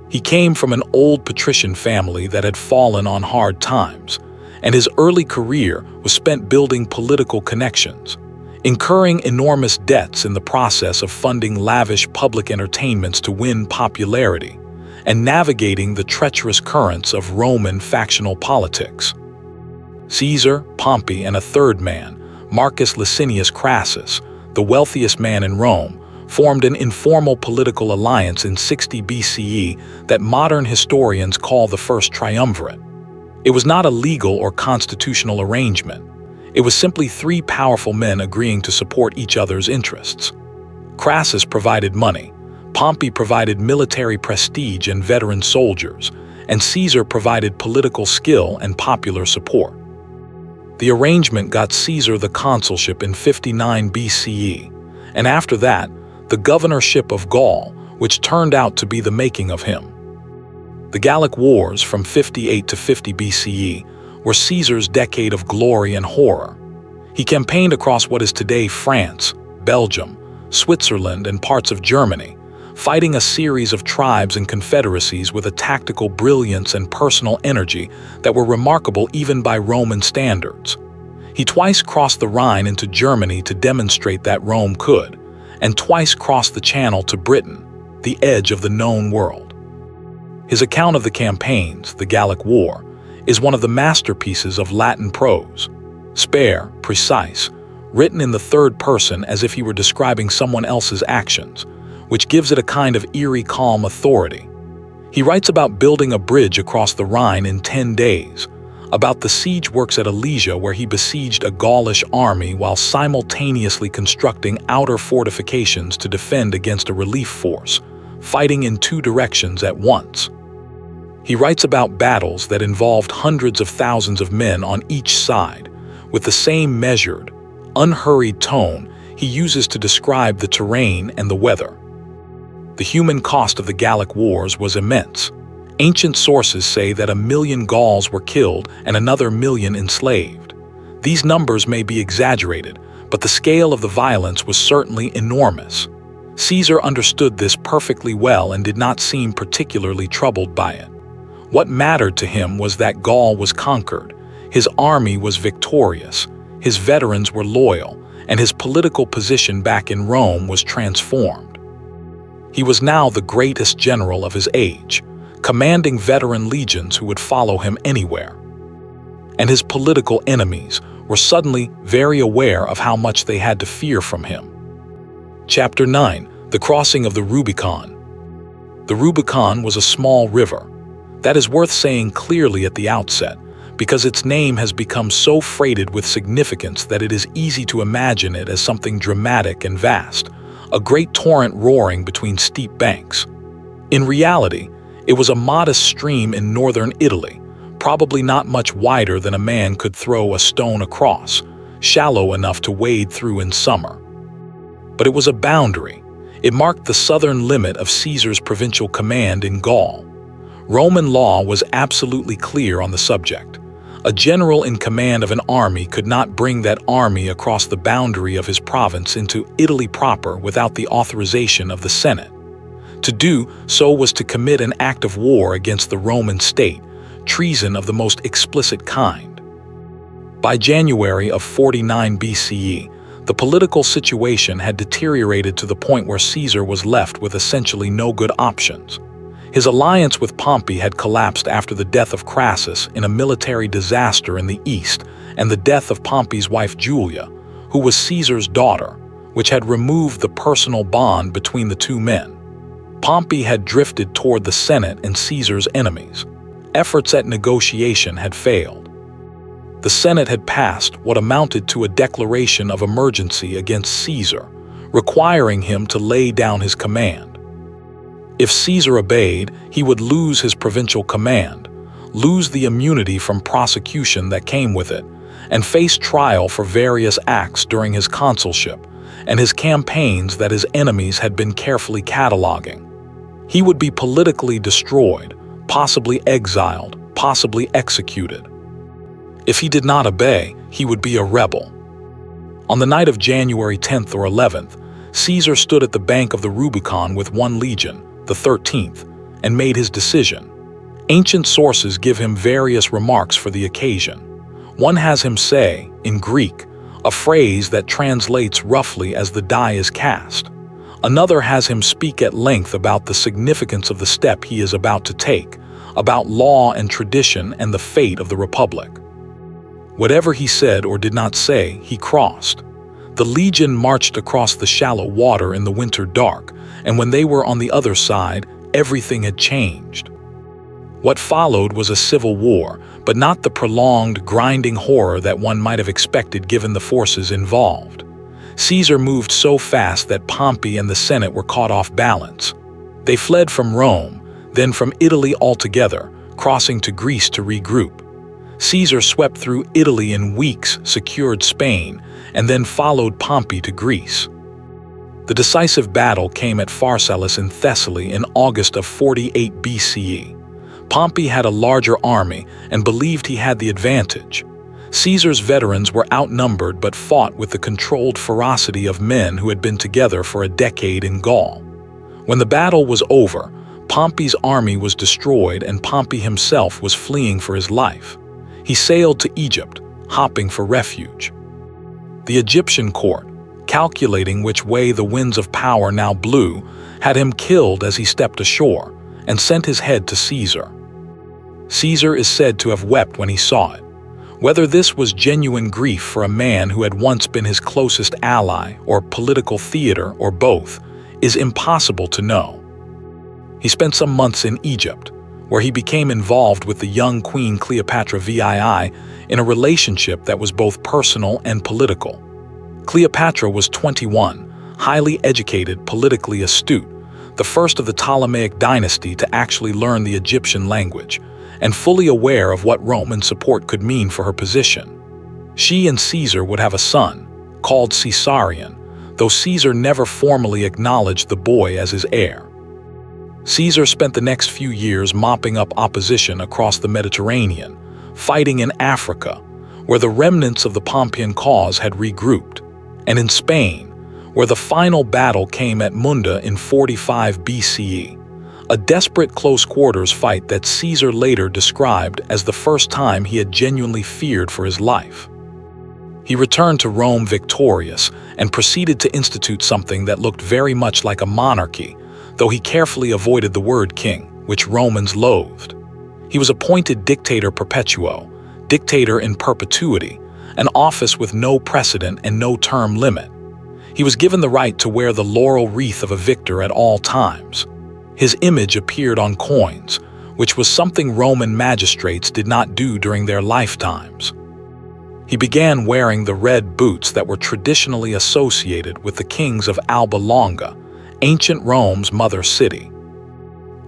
He came from an old patrician family that had fallen on hard times, and his early career was spent building political connections, incurring enormous debts in the process of funding lavish public entertainments to win popularity, and navigating the treacherous currents of Roman factional politics. Caesar, Pompey, and a third man, Marcus Licinius Crassus, the wealthiest man in Rome, formed an informal political alliance in 60 BCE that modern historians call the First Triumvirate. It was not a legal or constitutional arrangement. It was simply three powerful men agreeing to support each other's interests. Crassus provided money, Pompey provided military prestige and veteran soldiers, and Caesar provided political skill and popular support. The arrangement got Caesar the consulship in 59 BCE, and after that, the governorship of Gaul, which turned out to be the making of him. The Gallic Wars from 58 to 50 BCE were Caesar's decade of glory and horror. He campaigned across what is today France, Belgium, Switzerland, and parts of Germany, fighting a series of tribes and confederacies with a tactical brilliance and personal energy that were remarkable even by Roman standards. He twice crossed the Rhine into Germany to demonstrate that Rome could, and twice crossed the Channel to Britain, the edge of the known world. His account of the campaigns, the Gallic War, is one of the masterpieces of Latin prose, spare, precise, written in the third person as if he were describing someone else's actions, which gives it a kind of eerie calm authority. He writes about building a bridge across the Rhine in 10 days, about the siege works at Alesia where he besieged a Gaulish army while simultaneously constructing outer fortifications to defend against a relief force, fighting in two directions at once. He writes about battles that involved hundreds of thousands of men on each side, with the same measured, unhurried tone he uses to describe the terrain and the weather. The human cost of the Gallic Wars was immense. Ancient sources say that 1 million Gauls were killed and another 1 million enslaved. These numbers may be exaggerated, but the scale of the violence was certainly enormous. Caesar understood this perfectly well and did not seem particularly troubled by it. What mattered to him was that Gaul was conquered, his army was victorious, his veterans were loyal, and his political position back in Rome was transformed. He was now the greatest general of his age, commanding veteran legions who would follow him anywhere. And his political enemies were suddenly very aware of how much they had to fear from him. Chapter 9. The Crossing of the Rubicon. The Rubicon was a small river. That is worth saying clearly at the outset, because its name has become so freighted with significance that it is easy to imagine it as something dramatic and vast, a great torrent roaring between steep banks. In reality, it was a modest stream in northern Italy, probably not much wider than a man could throw a stone across, shallow enough to wade through in summer. But it was a boundary. It marked the southern limit of Caesar's provincial command in Gaul. Roman law was absolutely clear on the subject. A general in command of an army could not bring that army across the boundary of his province into Italy proper without the authorization of the Senate. To do so was to commit an act of war against the Roman state, treason of the most explicit kind. By January of 49 BCE, the political situation had deteriorated to the point where Caesar was left with essentially no good options. His alliance with Pompey had collapsed after the death of Crassus in a military disaster in the east and the death of Pompey's wife Julia, who was Caesar's daughter, which had removed the personal bond between the two men. Pompey had drifted toward the Senate and Caesar's enemies. Efforts at negotiation had failed. The Senate had passed what amounted to a declaration of emergency against Caesar, requiring him to lay down his command. If Caesar obeyed, he would lose his provincial command, lose the immunity from prosecution that came with it, and face trial for various acts during his consulship and his campaigns that his enemies had been carefully cataloging. He would be politically destroyed, possibly exiled, possibly executed. If he did not obey, he would be a rebel. On the night of January 10th or 11th, Caesar stood at the bank of the Rubicon with one legion, the 13th, and made his decision. Ancient sources give him various remarks for the occasion. One has him say, in Greek, a phrase that translates roughly as the die is cast. Another has him speak at length about the significance of the step he is about to take, about law and tradition and the fate of the Republic. Whatever he said or did not say, he crossed. The legion marched across the shallow water in the winter dark, and when they were on the other side, everything had changed. What followed was a civil war, but not the prolonged, grinding horror that one might have expected given the forces involved. Caesar moved so fast that Pompey and the Senate were caught off balance. They fled from Rome, then from Italy altogether, crossing to Greece to regroup. Caesar swept through Italy in weeks, secured Spain, and then followed Pompey to Greece. The decisive battle came at Pharsalus in Thessaly in August of 48 BCE. Pompey had a larger army and believed he had the advantage. Caesar's veterans were outnumbered but fought with the controlled ferocity of men who had been together for a decade in Gaul. When the battle was over, Pompey's army was destroyed and Pompey himself was fleeing for his life. He sailed to Egypt, hopping for refuge. The Egyptian court, calculating which way the winds of power now blew, had him killed as he stepped ashore and sent his head to Caesar. Caesar is said to have wept when he saw it. Whether this was genuine grief for a man who had once been his closest ally or political theater or both is impossible to know. He spent some months in Egypt, where he became involved with the young Queen Cleopatra VII in a relationship that was both personal and political. Cleopatra was 21, highly educated, politically astute, the first of the Ptolemaic dynasty to actually learn the Egyptian language, and fully aware of what Roman support could mean for her position. She and Caesar would have a son, called Caesarion, though Caesar never formally acknowledged the boy as his heir. Caesar spent the next few years mopping up opposition across the Mediterranean, fighting in Africa, where the remnants of the Pompeian cause had regrouped, and in Spain, where the final battle came at Munda in 45 BCE, a desperate close-quarters fight that Caesar later described as the first time he had genuinely feared for his life. He returned to Rome victorious and proceeded to institute something that looked very much like a monarchy, though he carefully avoided the word king, which Romans loathed. He was appointed Dictator Perpetuo, dictator in perpetuity, an office with no precedent and no term limit. He was given the right to wear the laurel wreath of a victor at all times. His image appeared on coins, which was something Roman magistrates did not do during their lifetimes. He began wearing the red boots that were traditionally associated with the kings of Alba Longa, ancient Rome's mother city.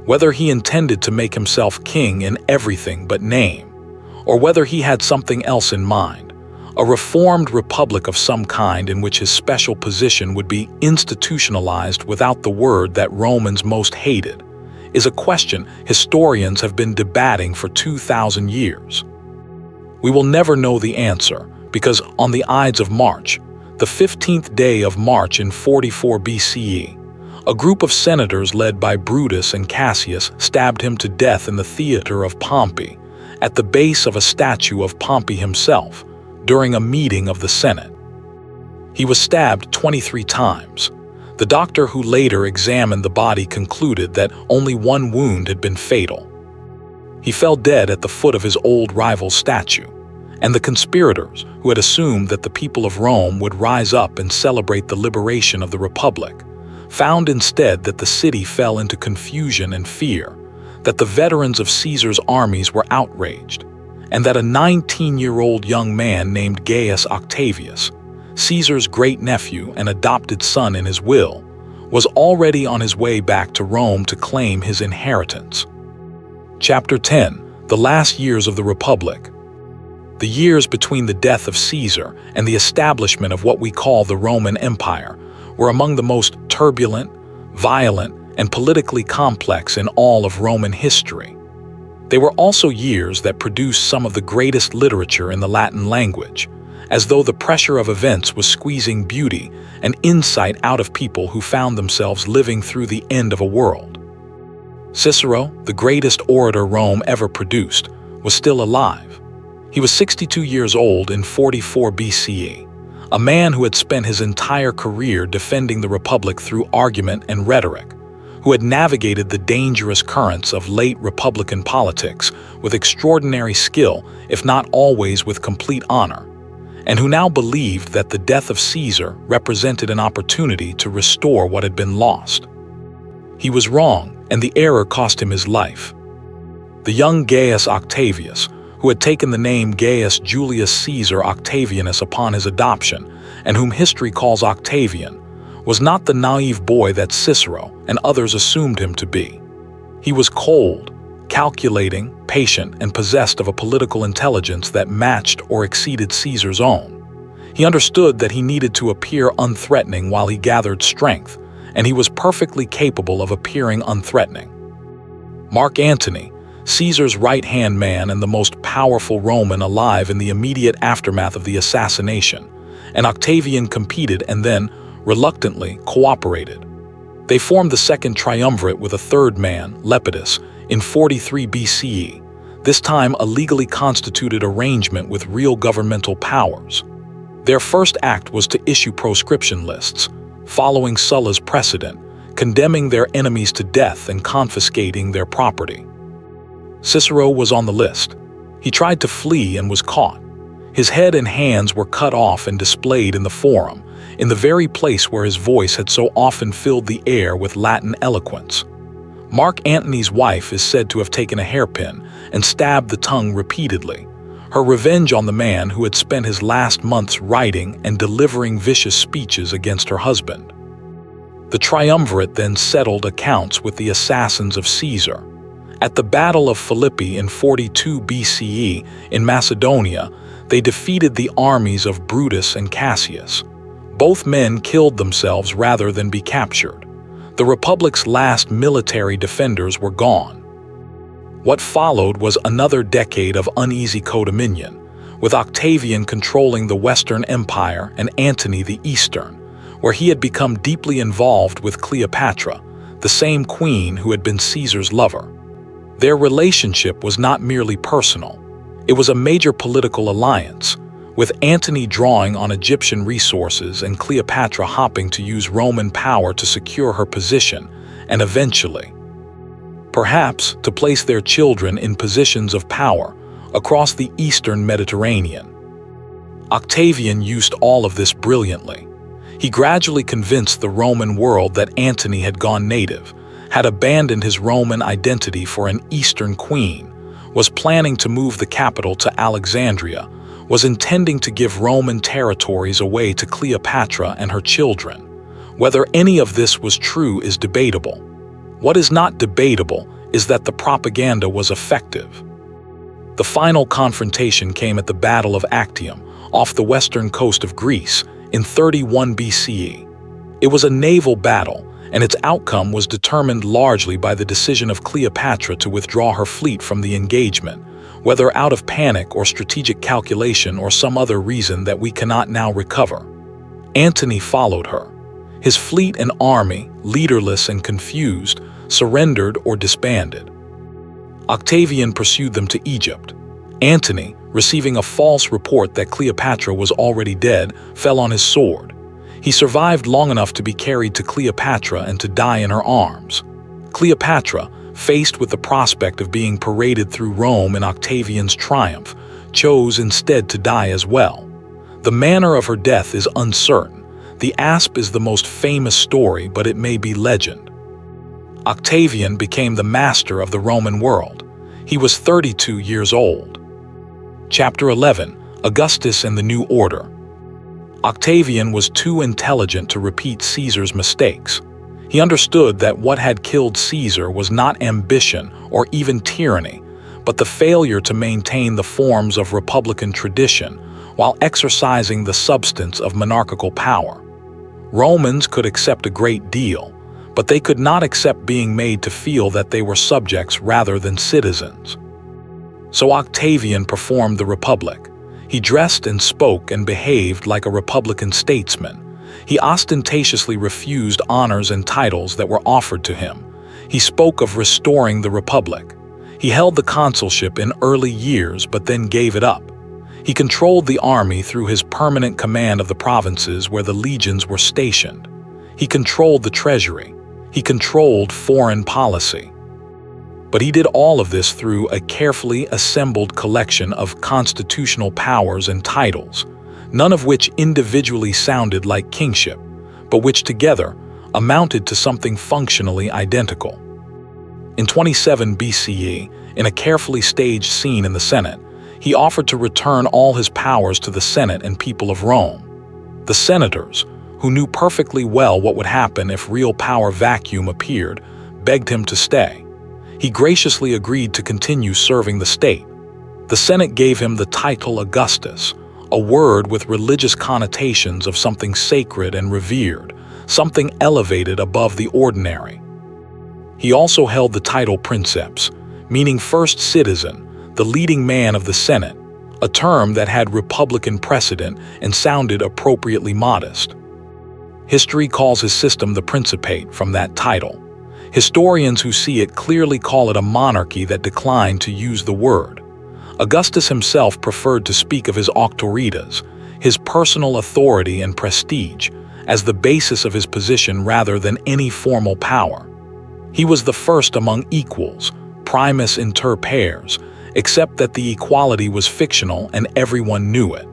Whether he intended to make himself king in everything but name, or whether he had something else in mind, a reformed republic of some kind in which his special position would be institutionalized without the word that Romans most hated, is a question historians have been debating for 2,000 years. We will never know the answer because on the Ides of March, the 15th day of March in 44 BCE, a group of senators led by Brutus and Cassius stabbed him to death in the theater of Pompey, at the base of a statue of Pompey himself, during a meeting of the Senate. He was stabbed 23 times. The doctor who later examined the body concluded that only one wound had been fatal. He fell dead at the foot of his old rival's statue, and the conspirators, who had assumed that the people of Rome would rise up and celebrate the liberation of the Republic, found instead that the city fell into confusion and fear, that the veterans of Caesar's armies were outraged, and that a 19-year-old young man named Gaius Octavius, Caesar's great-nephew and adopted son in his will, was already on his way back to Rome to claim his inheritance. Chapter 10. The Last Years of the Republic. The years between the death of Caesar and the establishment of what we call the Roman Empire were among the most turbulent, violent, and politically complex in all of Roman history. They were also years that produced some of the greatest literature in the Latin language, as though the pressure of events was squeezing beauty and insight out of people who found themselves living through the end of a world. Cicero, the greatest orator Rome ever produced, was still alive. He was 62 years old in 44 BCE, a man who had spent his entire career defending the Republic through argument and rhetoric, who had navigated the dangerous currents of late Republican politics with extraordinary skill, if not always with complete honor, and who now believed that the death of Caesar represented an opportunity to restore what had been lost. He was wrong, and the error cost him his life. The young Gaius Octavius, who had taken the name Gaius Julius Caesar Octavianus upon his adoption, and whom history calls Octavian, was not the naive boy that Cicero and others assumed him to be. He was cold, calculating, patient, and possessed of a political intelligence that matched or exceeded Caesar's own. He understood that he needed to appear unthreatening while he gathered strength, and he was perfectly capable of appearing unthreatening. Mark Antony, Caesar's right-hand man and the most powerful Roman alive in the immediate aftermath of the assassination, and Octavian competed and then, reluctantly, cooperated. They formed the second triumvirate with a third man, Lepidus, in 43 BCE, this time a legally constituted arrangement with real governmental powers. Their first act was to issue proscription lists, following Sulla's precedent, condemning their enemies to death and confiscating their property. Cicero was on the list. He tried to flee and was caught. His head and hands were cut off and displayed in the Forum, in the very place where his voice had so often filled the air with Latin eloquence. Mark Antony's wife is said to have taken a hairpin and stabbed the tongue repeatedly, her revenge on the man who had spent his last months writing and delivering vicious speeches against her husband. The triumvirate then settled accounts with the assassins of Caesar. At the Battle of Philippi in 42 BCE in Macedonia, they defeated the armies of Brutus and Cassius. Both men killed themselves rather than be captured. The Republic's last military defenders were gone. What followed was another decade of uneasy codominion, with Octavian controlling the Western Empire and Antony the Eastern, where he had become deeply involved with Cleopatra, the same queen who had been Caesar's lover. Their relationship was not merely personal. It was a major political alliance, with Antony drawing on Egyptian resources and Cleopatra hoping to use Roman power to secure her position and eventually, perhaps, to place their children in positions of power across the eastern Mediterranean. Octavian used all of this brilliantly. He gradually convinced the Roman world that Antony had gone native, had abandoned his Roman identity for an Eastern queen, was planning to move the capital to Alexandria, was intending to give Roman territories away to Cleopatra and her children. Whether any of this was true is debatable. What is not debatable is that the propaganda was effective. The final confrontation came at the Battle of Actium, off the western coast of Greece, in 31 BCE. It was a naval battle, and its outcome was determined largely by the decision of Cleopatra to withdraw her fleet from the engagement, whether out of panic or strategic calculation or some other reason that we cannot now recover. Antony followed her. His fleet and army, leaderless and confused, surrendered or disbanded. Octavian pursued them to Egypt. Antony, receiving a false report that Cleopatra was already dead, fell on his sword. He survived long enough to be carried to Cleopatra and to die in her arms. Cleopatra, faced with the prospect of being paraded through Rome in Octavian's triumph, chose instead to die as well. The manner of her death is uncertain. The asp is the most famous story, but it may be legend. Octavian became the master of the Roman world. He was 32 years old. Chapter 11. Augustus and the New Order. Octavian was too intelligent to repeat Caesar's mistakes. He understood that what had killed Caesar was not ambition or even tyranny, but the failure to maintain the forms of republican tradition while exercising the substance of monarchical power. Romans could accept a great deal, but they could not accept being made to feel that they were subjects rather than citizens. So Octavian performed the republic. He dressed and spoke and behaved like a republican statesman. He ostentatiously refused honors and titles that were offered to him. He spoke of restoring the republic. He held the consulship in early years but then gave it up. He controlled the army through his permanent command of the provinces where the legions were stationed. He controlled the treasury. He controlled foreign policy. But he did all of this through a carefully assembled collection of constitutional powers and titles, none of which individually sounded like kingship, but which together amounted to something functionally identical. In 27 BCE, in a carefully staged scene in the Senate, he offered to return all his powers to the Senate and people of Rome. The senators, who knew perfectly well what would happen if real power vacuum appeared, begged him to stay. He graciously agreed to continue serving the state. The Senate gave him the title Augustus, a word with religious connotations of something sacred and revered, something elevated above the ordinary. He also held the title Princeps, meaning first citizen, the leading man of the Senate, a term that had republican precedent and sounded appropriately modest. History calls his system the Principate from that title. Historians who see it clearly call it a monarchy that declined to use the word. Augustus himself preferred to speak of his auctoritas, his personal authority and prestige, as the basis of his position rather than any formal power. He was the first among equals, primus inter pares, except that the equality was fictional and everyone knew it.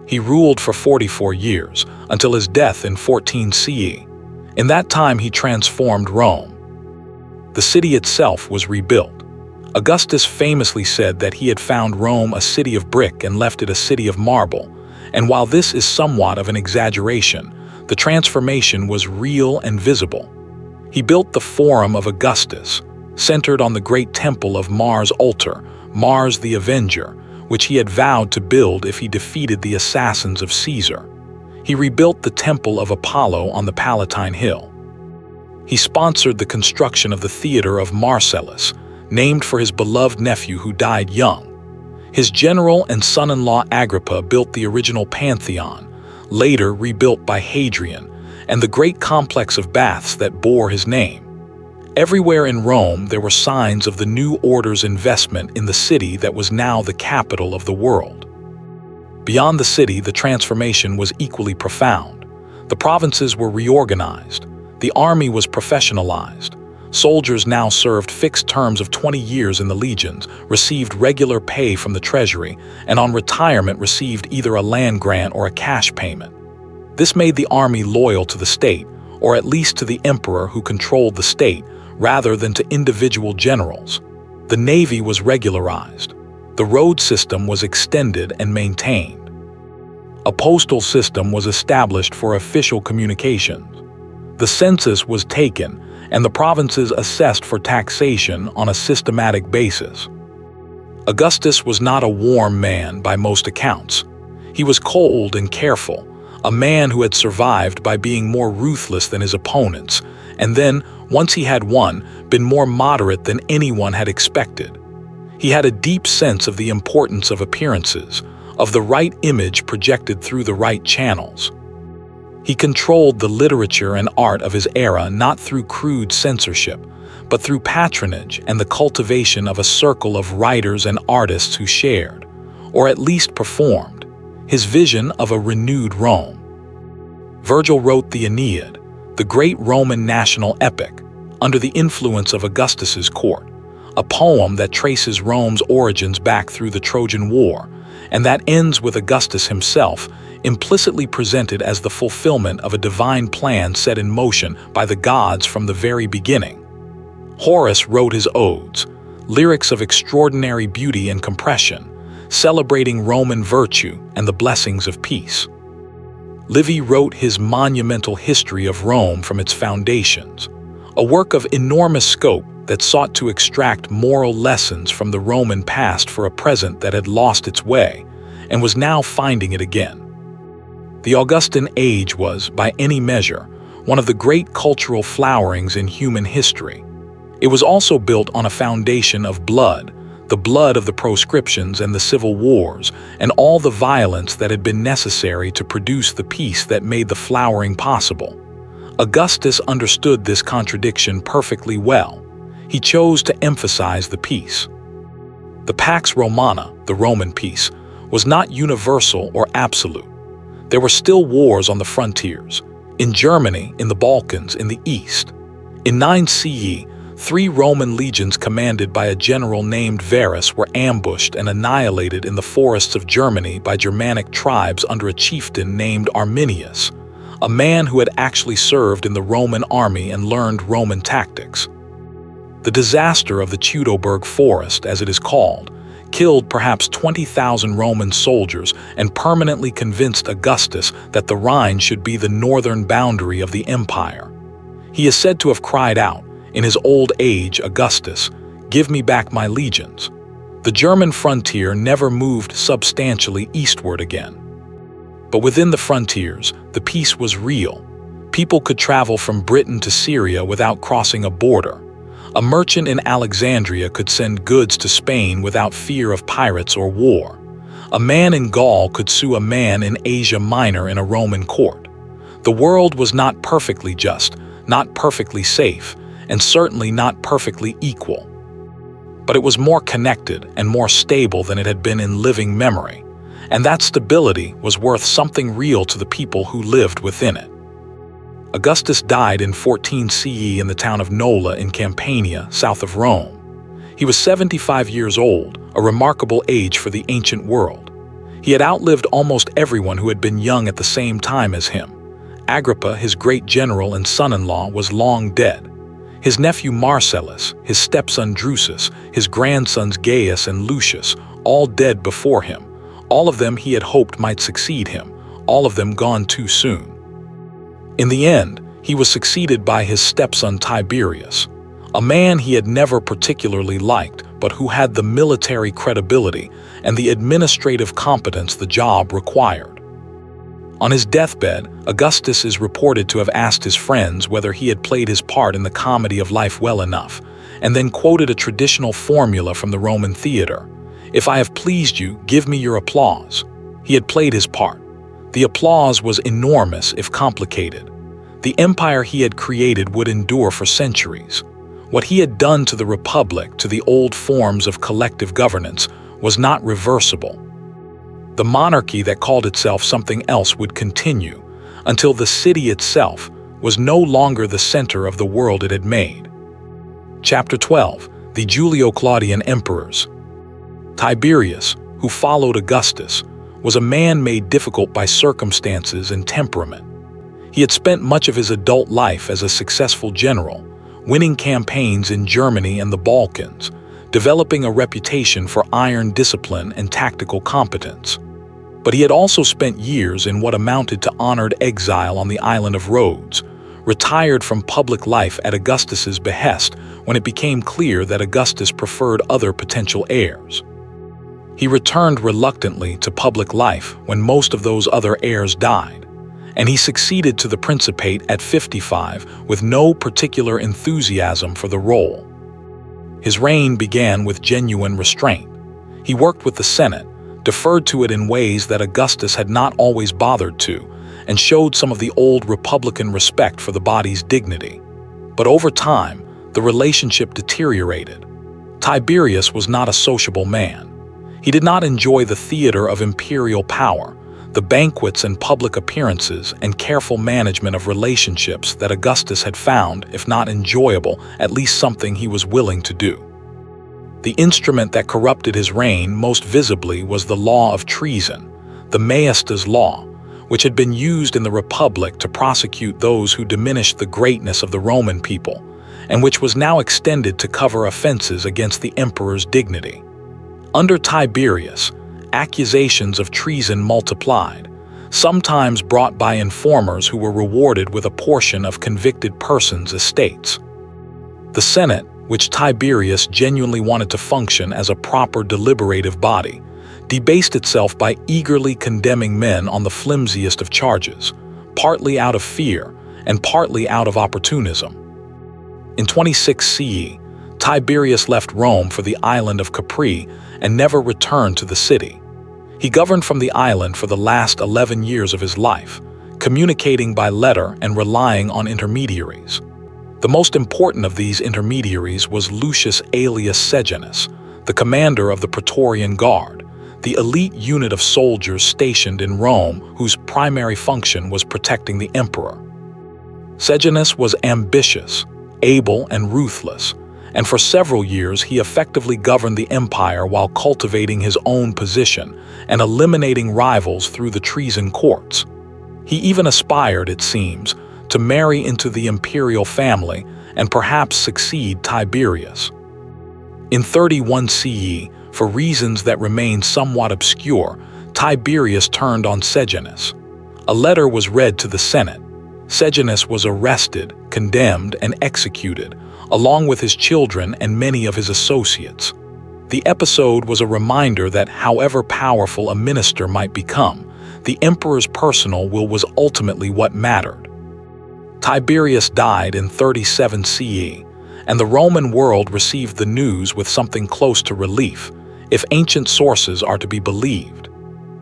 He ruled for 44 years, until his death in 14 CE. In that time he transformed Rome. The city itself was rebuilt. Augustus famously said that he had found Rome a city of brick and left it a city of marble, and while this is somewhat of an exaggeration, the transformation was real and visible. He built the Forum of Augustus, centered on the great temple of Mars Ultor, Mars the Avenger, which he had vowed to build if he defeated the assassins of Caesar. He rebuilt the Temple of Apollo on the Palatine Hill. He sponsored the construction of the Theater of Marcellus, named for his beloved nephew who died young. His general and son-in-law Agrippa built the original Pantheon, later rebuilt by Hadrian, and the great complex of baths that bore his name. Everywhere in Rome there were signs of the new order's investment in the city that was now the capital of the world. Beyond the city, the transformation was equally profound. The provinces were reorganized. The army was professionalized. Soldiers now served fixed terms of 20 years in the legions, received regular pay from the treasury, and on retirement received either a land grant or a cash payment. This made the army loyal to the state, or at least to the emperor who controlled the state, rather than to individual generals. The navy was regularized. The road system was extended and maintained. A postal system was established for official communications. The census was taken, and the provinces assessed for taxation on a systematic basis. Augustus was not a warm man by most accounts. He was cold and careful, a man who had survived by being more ruthless than his opponents, and then, once he had won, been more moderate than anyone had expected. He had a deep sense of the importance of appearances, of the right image projected through the right channels. He controlled the literature and art of his era not through crude censorship, but through patronage and the cultivation of a circle of writers and artists who shared, or at least performed, his vision of a renewed Rome. Virgil wrote the Aeneid, the great Roman national epic, under the influence of Augustus's court, a poem that traces Rome's origins back through the Trojan War, and that ends with Augustus himself, implicitly presented as the fulfillment of a divine plan set in motion by the gods from the very beginning. Horace wrote his odes, lyrics of extraordinary beauty and compression, celebrating Roman virtue and the blessings of peace. Livy wrote his monumental history of Rome from its foundations, a work of enormous scope that sought to extract moral lessons from the Roman past for a present that had lost its way and was now finding it again. The Augustan age was, by any measure, one of the great cultural flowerings in human history. It was also built on a foundation of blood, the blood of the proscriptions and the civil wars, and all the violence that had been necessary to produce the peace that made the flowering possible. Augustus understood this contradiction perfectly well. He chose to emphasize the peace. The Pax Romana, the Roman peace, was not universal or absolute. There were still wars on the frontiers, in Germany, in the Balkans, in the East. In 9 CE, 3 Roman legions commanded by a general named Varus were ambushed and annihilated in the forests of Germany by Germanic tribes under a chieftain named Arminius, a man who had actually served in the Roman army and learned Roman tactics. The disaster of the Teutoburg Forest, as it is called, killed perhaps 20,000 Roman soldiers and permanently convinced Augustus that the Rhine should be the northern boundary of the empire. He is said to have cried out, in his old age, Augustus, "Give me back my legions." The German frontier never moved substantially eastward again. But within the frontiers, the peace was real. People could travel from Britain to Syria without crossing a border. A merchant in Alexandria could send goods to Spain without fear of pirates or war. A man in Gaul could sue a man in Asia Minor in a Roman court. The world was not perfectly just, not perfectly safe, and certainly not perfectly equal. But it was more connected and more stable than it had been in living memory, and that stability was worth something real to the people who lived within it. Augustus died in 14 CE in the town of Nola in Campania, south of Rome. He was 75 years old, a remarkable age for the ancient world. He had outlived almost everyone who had been young at the same time as him. Agrippa, his great general and son-in-law, was long dead. His nephew Marcellus, his stepson Drusus, his grandsons Gaius and Lucius, all dead before him. All of them he had hoped might succeed him, all of them gone too soon. In the end, he was succeeded by his stepson Tiberius, a man he had never particularly liked, but who had the military credibility and the administrative competence the job required. On his deathbed, Augustus is reported to have asked his friends whether he had played his part in the comedy of life well enough, and then quoted a traditional formula from the Roman theater: "If I have pleased you, give me your applause." He had played his part. The applause was enormous if complicated. The empire he had created would endure for centuries. What he had done to the Republic, to the old forms of collective governance, was not reversible. The monarchy that called itself something else would continue until the city itself was no longer the center of the world it had made. Chapter 12. The Julio-Claudian Emperors. Tiberius, who followed Augustus, was a man made difficult by circumstances and temperament. He had spent much of his adult life as a successful general, winning campaigns in Germany and the Balkans, developing a reputation for iron discipline and tactical competence. But he had also spent years in what amounted to honored exile on the island of Rhodes, retired from public life at Augustus's behest when it became clear that Augustus preferred other potential heirs. He returned reluctantly to public life when most of those other heirs died, and he succeeded to the principate at 55 with no particular enthusiasm for the role. His reign began with genuine restraint. He worked with the Senate, deferred to it in ways that Augustus had not always bothered to, and showed some of the old republican respect for the body's dignity. But over time, the relationship deteriorated. Tiberius was not a sociable man. He did not enjoy the theater of imperial power, the banquets and public appearances and careful management of relationships that Augustus had found, if not enjoyable, at least something he was willing to do. The instrument that corrupted his reign most visibly was the law of treason, the Maestas Law, which had been used in the Republic to prosecute those who diminished the greatness of the Roman people, and which was now extended to cover offenses against the emperor's dignity. Under Tiberius, accusations of treason multiplied, sometimes brought by informers who were rewarded with a portion of convicted persons' estates. The Senate, which Tiberius genuinely wanted to function as a proper deliberative body, debased itself by eagerly condemning men on the flimsiest of charges, partly out of fear and partly out of opportunism. In 26 CE, Tiberius left Rome for the island of Capri and never returned to the city. He governed from the island for the last 11 years of his life, communicating by letter and relying on intermediaries. The most important of these intermediaries was Lucius Aelius Sejanus, the commander of the Praetorian Guard, the elite unit of soldiers stationed in Rome whose primary function was protecting the emperor. Sejanus was ambitious, able, and ruthless, and for several years he effectively governed the empire while cultivating his own position and eliminating rivals through the treason courts. He even aspired, it seems, to marry into the imperial family and perhaps succeed Tiberius. In 31 CE, for reasons that remain somewhat obscure, Tiberius turned on Sejanus. A letter was read to the Senate. Sejanus was arrested, condemned, and executed, along with his children and many of his associates. The episode was a reminder that however powerful a minister might become, the emperor's personal will was ultimately what mattered. Tiberius died in 37 CE, and the Roman world received the news with something close to relief, if ancient sources are to be believed.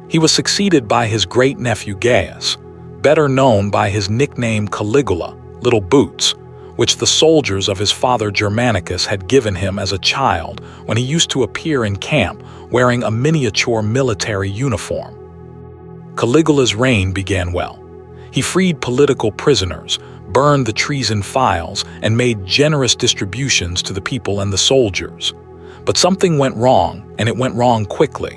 He was succeeded by his great-nephew Gaius, better known by his nickname Caligula, Little Boots, which the soldiers of his father Germanicus had given him as a child when he used to appear in camp wearing a miniature military uniform. Caligula's reign began well. He freed political prisoners, burned the treason files, and made generous distributions to the people and the soldiers. But something went wrong, and it went wrong quickly.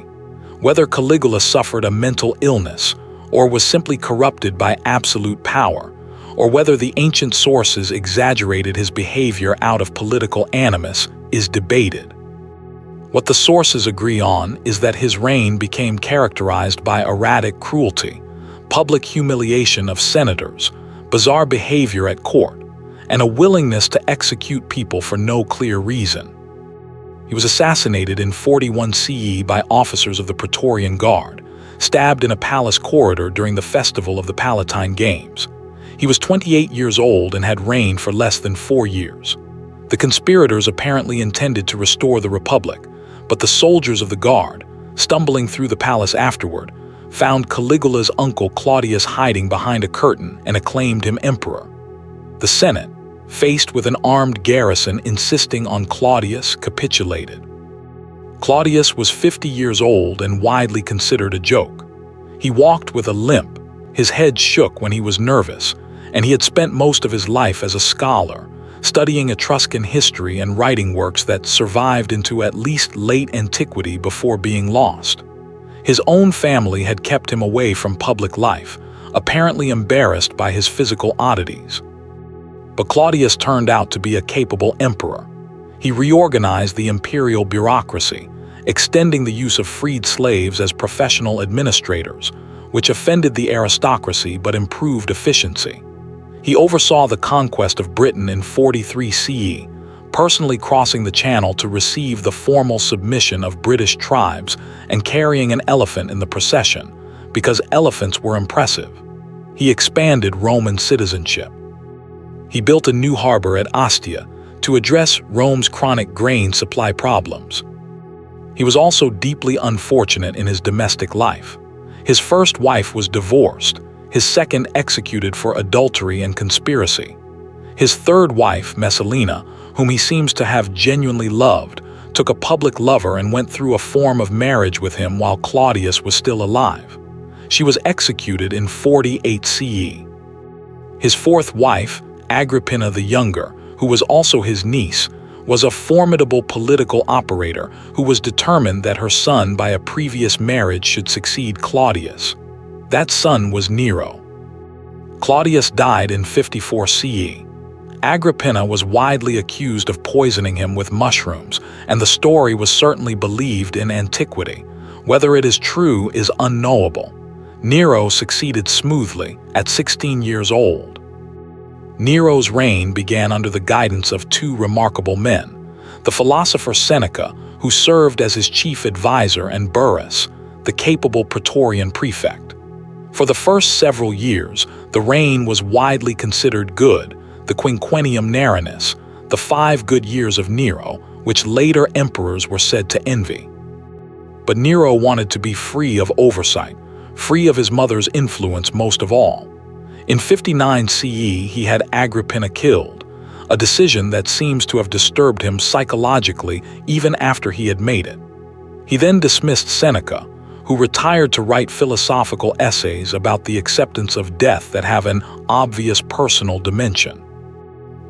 Whether Caligula suffered a mental illness, or was simply corrupted by absolute power, or whether the ancient sources exaggerated his behavior out of political animus, is debated. What the sources agree on is that his reign became characterized by erratic cruelty, public humiliation of senators, bizarre behavior at court, and a willingness to execute people for no clear reason. He was assassinated in 41 CE by officers of the Praetorian Guard, stabbed in a palace corridor during the festival of the Palatine Games. He was 28 years old and had reigned for less than 4 years. The conspirators apparently intended to restore the Republic, but the soldiers of the Guard, stumbling through the palace afterward, found Caligula's uncle Claudius hiding behind a curtain and acclaimed him emperor. The Senate, faced with an armed garrison insisting on Claudius, capitulated. Claudius was 50 years old and widely considered a joke. He walked with a limp, his head shook when he was nervous, and he had spent most of his life as a scholar, studying Etruscan history and writing works that survived into at least late antiquity before being lost. His own family had kept him away from public life, apparently embarrassed by his physical oddities. But Claudius turned out to be a capable emperor. He reorganized the imperial bureaucracy, extending the use of freed slaves as professional administrators, which offended the aristocracy but improved efficiency. He oversaw the conquest of Britain in 43 CE, personally crossing the Channel to receive the formal submission of British tribes and carrying an elephant in the procession, because elephants were impressive. He expanded Roman citizenship. He built a new harbor at Ostia to address Rome's chronic grain supply problems. He was also deeply unfortunate in his domestic life. His first wife was divorced, his second executed for adultery and conspiracy. His third wife, Messalina, whom he seems to have genuinely loved, took a public lover and went through a form of marriage with him while Claudius was still alive. She was executed in 48 CE. His fourth wife, Agrippina the Younger, who was also his niece, was a formidable political operator who was determined that her son by a previous marriage should succeed Claudius. That son was Nero. Claudius died in 54 CE. Agrippina was widely accused of poisoning him with mushrooms, and the story was certainly believed in antiquity. Whether it is true is unknowable. Nero succeeded smoothly at 16 years old. Nero's reign began under the guidance of two remarkable men, the philosopher Seneca, who served as his chief advisor, and Burrus, the capable Praetorian prefect. For the first several years, the reign was widely considered good, the Quinquennium Nerinus, the 5 good years of Nero, which later emperors were said to envy. But Nero wanted to be free of oversight, free of his mother's influence most of all. In 59 CE, he had Agrippina killed, a decision that seems to have disturbed him psychologically even after he had made it. He then dismissed Seneca, who retired to write philosophical essays about the acceptance of death that have an obvious personal dimension.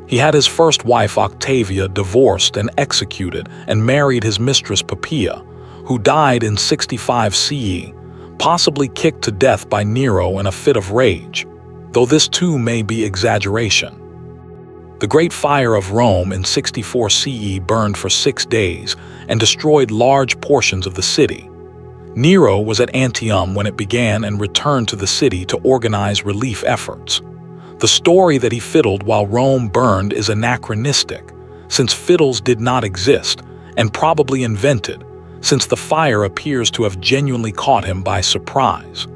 He had his first wife Octavia divorced and executed and married his mistress Poppaea, who died in 65 CE, possibly kicked to death by Nero in a fit of rage, though this too may be exaggeration. The Great Fire of Rome in 64 CE burned for 6 days and destroyed large portions of the city. Nero was at Antium when it began and returned to the city to organize relief efforts. The story that he fiddled while Rome burned is anachronistic, since fiddles did not exist, and probably invented, since the fire appears to have genuinely caught him by surprise.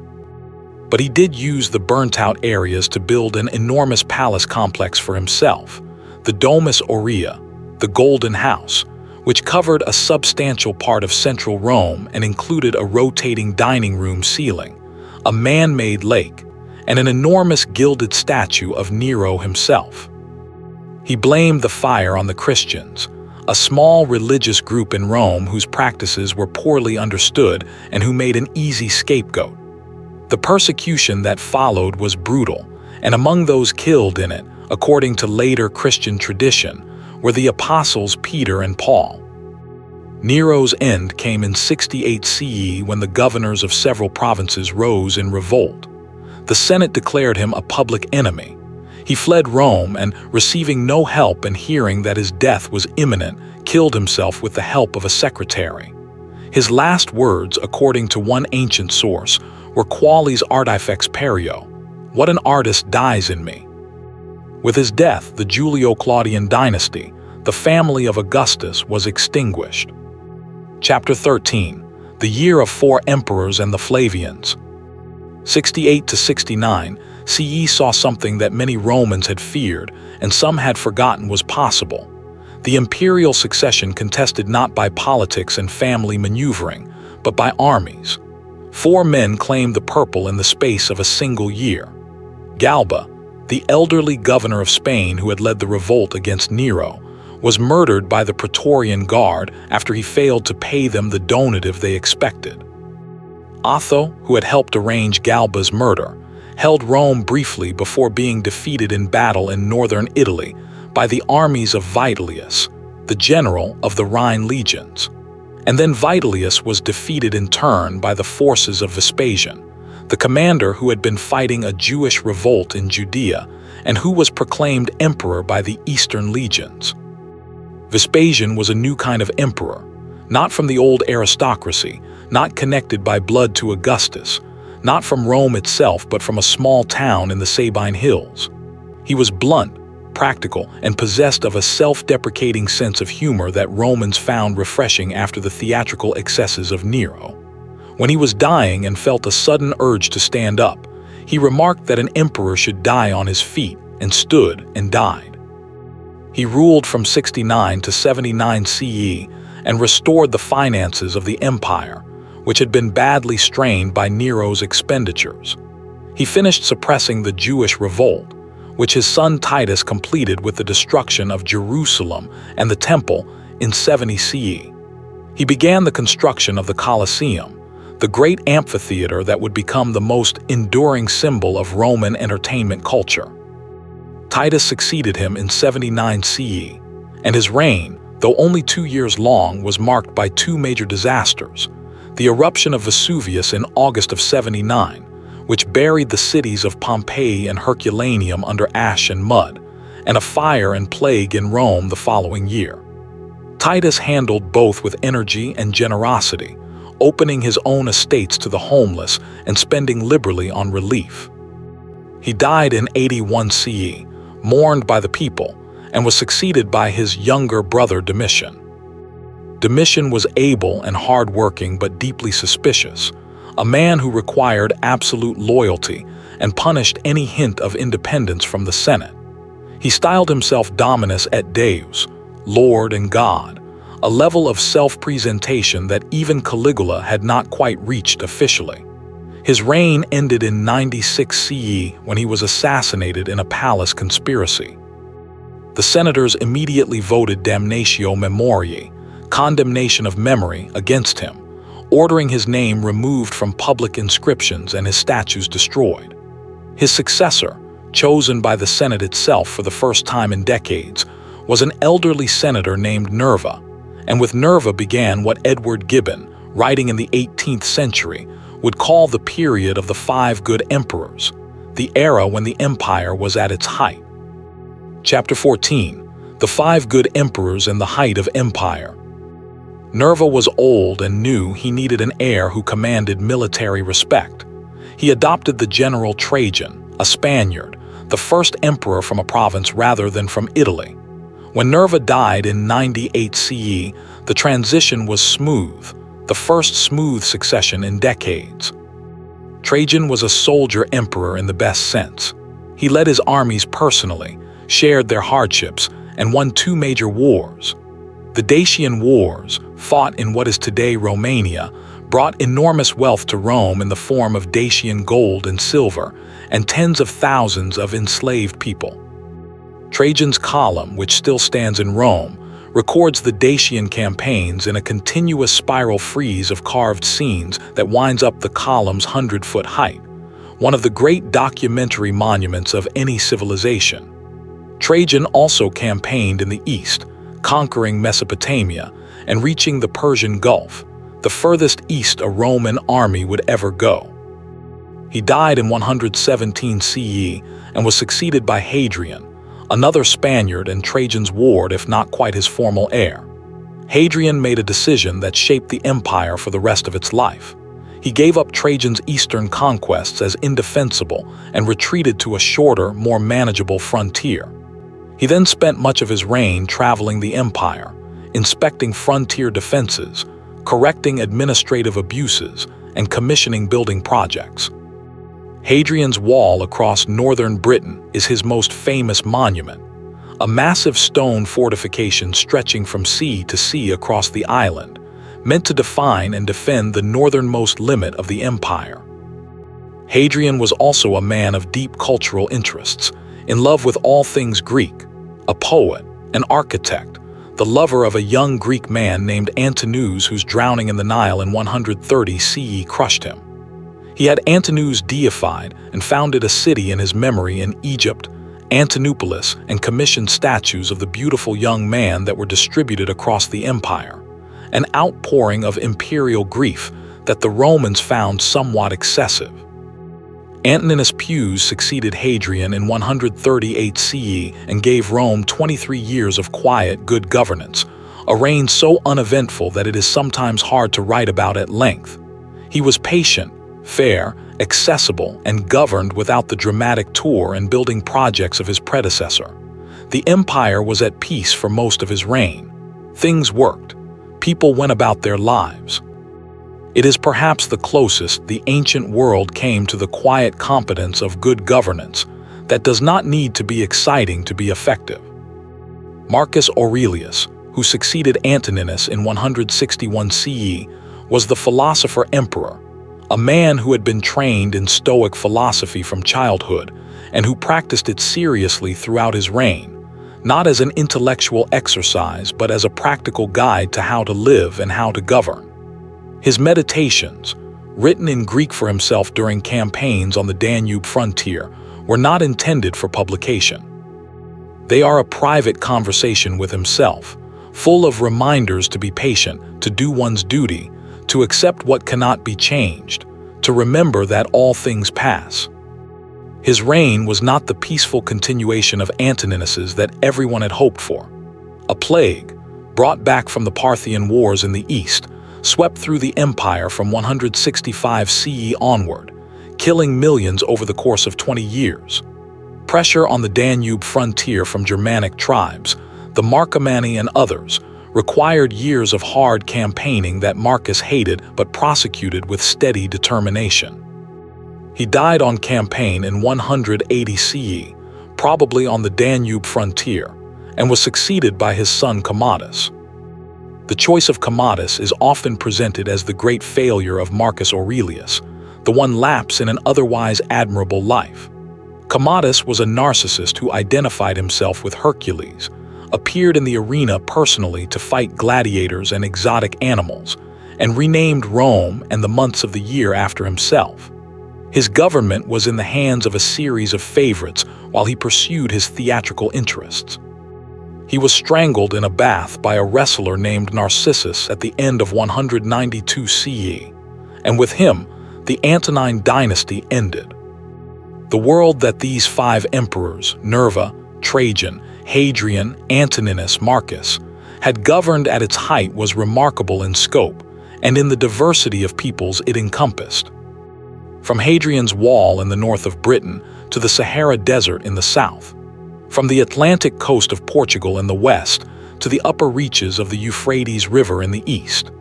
But he did use the burnt-out areas to build an enormous palace complex for himself, the Domus Aurea, the Golden House, which covered a substantial part of central Rome and included a rotating dining room ceiling, a man-made lake, and an enormous gilded statue of Nero himself. He blamed the fire on the Christians, a small religious group in Rome whose practices were poorly understood and who made an easy scapegoat. The persecution that followed was brutal, and among those killed in it, according to later Christian tradition, were the apostles Peter and Paul. Nero's end came in 68 CE when the governors of several provinces rose in revolt. The Senate declared him a public enemy. He fled Rome and, receiving no help and hearing that his death was imminent, killed himself with the help of a secretary. His last words, according to one ancient source, were Qualis artifex perio, "What an artist dies in me." With his death, the Julio-Claudian dynasty, the family of Augustus, was extinguished. Chapter 13. The Year of 4 Emperors and the Flavians. 68 to 69 CE saw something that many Romans had feared and some had forgotten was possible. The imperial succession contested not by politics and family maneuvering, but by armies. 4 men claimed the purple in the space of a single year. Galba, the elderly governor of Spain who had led the revolt against Nero, was murdered by the Praetorian Guard after he failed to pay them the donative they expected. Otho, who had helped arrange Galba's murder, held Rome briefly before being defeated in battle in northern Italy by the armies of Vitellius, the general of the Rhine legions. And then Vitellius was defeated in turn by the forces of Vespasian, the commander who had been fighting a Jewish revolt in Judea and who was proclaimed emperor by the Eastern legions. Vespasian was a new kind of emperor, not from the old aristocracy, not connected by blood to Augustus, not from Rome itself but from a small town in the Sabine Hills. He was blunt, practical, and possessed of a self-deprecating sense of humor that Romans found refreshing after the theatrical excesses of Nero. When he was dying and felt a sudden urge to stand up, he remarked that an emperor should die on his feet, and stood and died. He ruled from 69 to 79 CE and restored the finances of the empire, which had been badly strained by Nero's expenditures. He finished suppressing the Jewish revolt, which his son Titus completed with the destruction of Jerusalem and the Temple in 70 CE. He began the construction of the Colosseum, the great amphitheater that would become the most enduring symbol of Roman entertainment culture. Titus succeeded him in 79 CE, and his reign, though only 2 years long, was marked by 2 major disasters: the eruption of Vesuvius in August of 79, which buried the cities of Pompeii and Herculaneum under ash and mud, and a fire and plague in Rome the following year. Titus handled both with energy and generosity, opening his own estates to the homeless and spending liberally on relief. He died in 81 CE, mourned by the people, and was succeeded by his younger brother Domitian. Domitian was able and hard-working but deeply suspicious, a man who required absolute loyalty and punished any hint of independence from the Senate. He styled himself Dominus et Deus, Lord and God, a level of self-presentation that even Caligula had not quite reached officially. His reign ended in 96 CE when he was assassinated in a palace conspiracy. The senators immediately voted damnatio memoriae, condemnation of memory, against him, ordering his name removed from public inscriptions and his statues destroyed. His successor, chosen by the Senate itself for the first time in decades, was an elderly senator named Nerva, and with Nerva began what Edward Gibbon, writing in the 18th century, would call the period of the 5 good emperors, the era when the empire was at its height. Chapter 14: The 5 Good Emperors in the Height of Empire. Nerva was old and knew he needed an heir who commanded military respect. He adopted the general Trajan, a Spaniard, the first emperor from a province rather than from Italy. When Nerva died in 98 CE, the transition was smooth, the first smooth succession in decades. Trajan was a soldier emperor in the best sense. He led his armies personally, shared their hardships, and won 2 major wars. The Dacian Wars, fought in what is today Romania, brought enormous wealth to Rome in the form of Dacian gold and silver, and tens of thousands of enslaved people. Trajan's column, which still stands in Rome, records the Dacian campaigns in a continuous spiral frieze of carved scenes that winds up the column's 100-foot height, one of the great documentary monuments of any civilization. Trajan also campaigned in the east, conquering Mesopotamia and reaching the Persian Gulf, the furthest east a Roman army would ever go. He died in 117 CE and was succeeded by Hadrian, another Spaniard and Trajan's ward if not quite his formal heir. Hadrian made a decision that shaped the empire for the rest of its life. He gave up Trajan's eastern conquests as indefensible and retreated to a shorter, more manageable frontier. He then spent much of his reign traveling the empire, inspecting frontier defenses, correcting administrative abuses, and commissioning building projects. Hadrian's Wall across northern Britain is his most famous monument, a massive stone fortification stretching from sea to sea across the island, meant to define and defend the northernmost limit of the empire. Hadrian was also a man of deep cultural interests, in love with all things Greek, a poet, an architect, the lover of a young Greek man named Antinous whose drowning in the Nile in 130 CE crushed him. He had Antinous deified and founded a city in his memory in Egypt, Antinopolis, and commissioned statues of the beautiful young man that were distributed across the empire, an outpouring of imperial grief that the Romans found somewhat excessive. Antoninus Pius succeeded Hadrian in 138 CE and gave Rome 23 years of quiet, good governance, a reign so uneventful that it is sometimes hard to write about at length. He was patient, fair, accessible, and governed without the dramatic tour and building projects of his predecessor. The empire was at peace for most of his reign. Things worked. People went about their lives. It is perhaps the closest the ancient world came to the quiet competence of good governance that does not need to be exciting to be effective. Marcus Aurelius, who succeeded Antoninus in 161 CE, was the philosopher-emperor, a man who had been trained in Stoic philosophy from childhood and who practiced it seriously throughout his reign, not as an intellectual exercise but as a practical guide to how to live and how to govern. His meditations, written in Greek for himself during campaigns on the Danube frontier, were not intended for publication. They are a private conversation with himself, full of reminders to be patient, to do one's duty, to accept what cannot be changed, to remember that all things pass. His reign was not the peaceful continuation of Antoninus's that everyone had hoped for. A plague, brought back from the Parthian Wars in the east, swept through the empire from 165 CE onward, killing millions over the course of 20 years. Pressure on the Danube frontier from Germanic tribes, the Marcomanni and others, required years of hard campaigning that Marcus hated but prosecuted with steady determination. He died on campaign in 180 CE, probably on the Danube frontier, and was succeeded by his son Commodus. The choice of Commodus is often presented as the great failure of Marcus Aurelius, the one lapse in an otherwise admirable life. Commodus was a narcissist who identified himself with Hercules, appeared in the arena personally to fight gladiators and exotic animals, and renamed Rome and the months of the year after himself. His government was in the hands of a series of favorites while he pursued his theatrical interests. He was strangled in a bath by a wrestler named Narcissus at the end of 192 CE, and with him, the Antonine dynasty ended. The world that these five emperors, Nerva, Trajan, Hadrian, Antoninus, Marcus, had governed at its height was remarkable in scope and in the diversity of peoples it encompassed. From Hadrian's Wall in the north of Britain to the Sahara Desert in the south, from the Atlantic coast of Portugal in the west to the upper reaches of the Euphrates River in the east.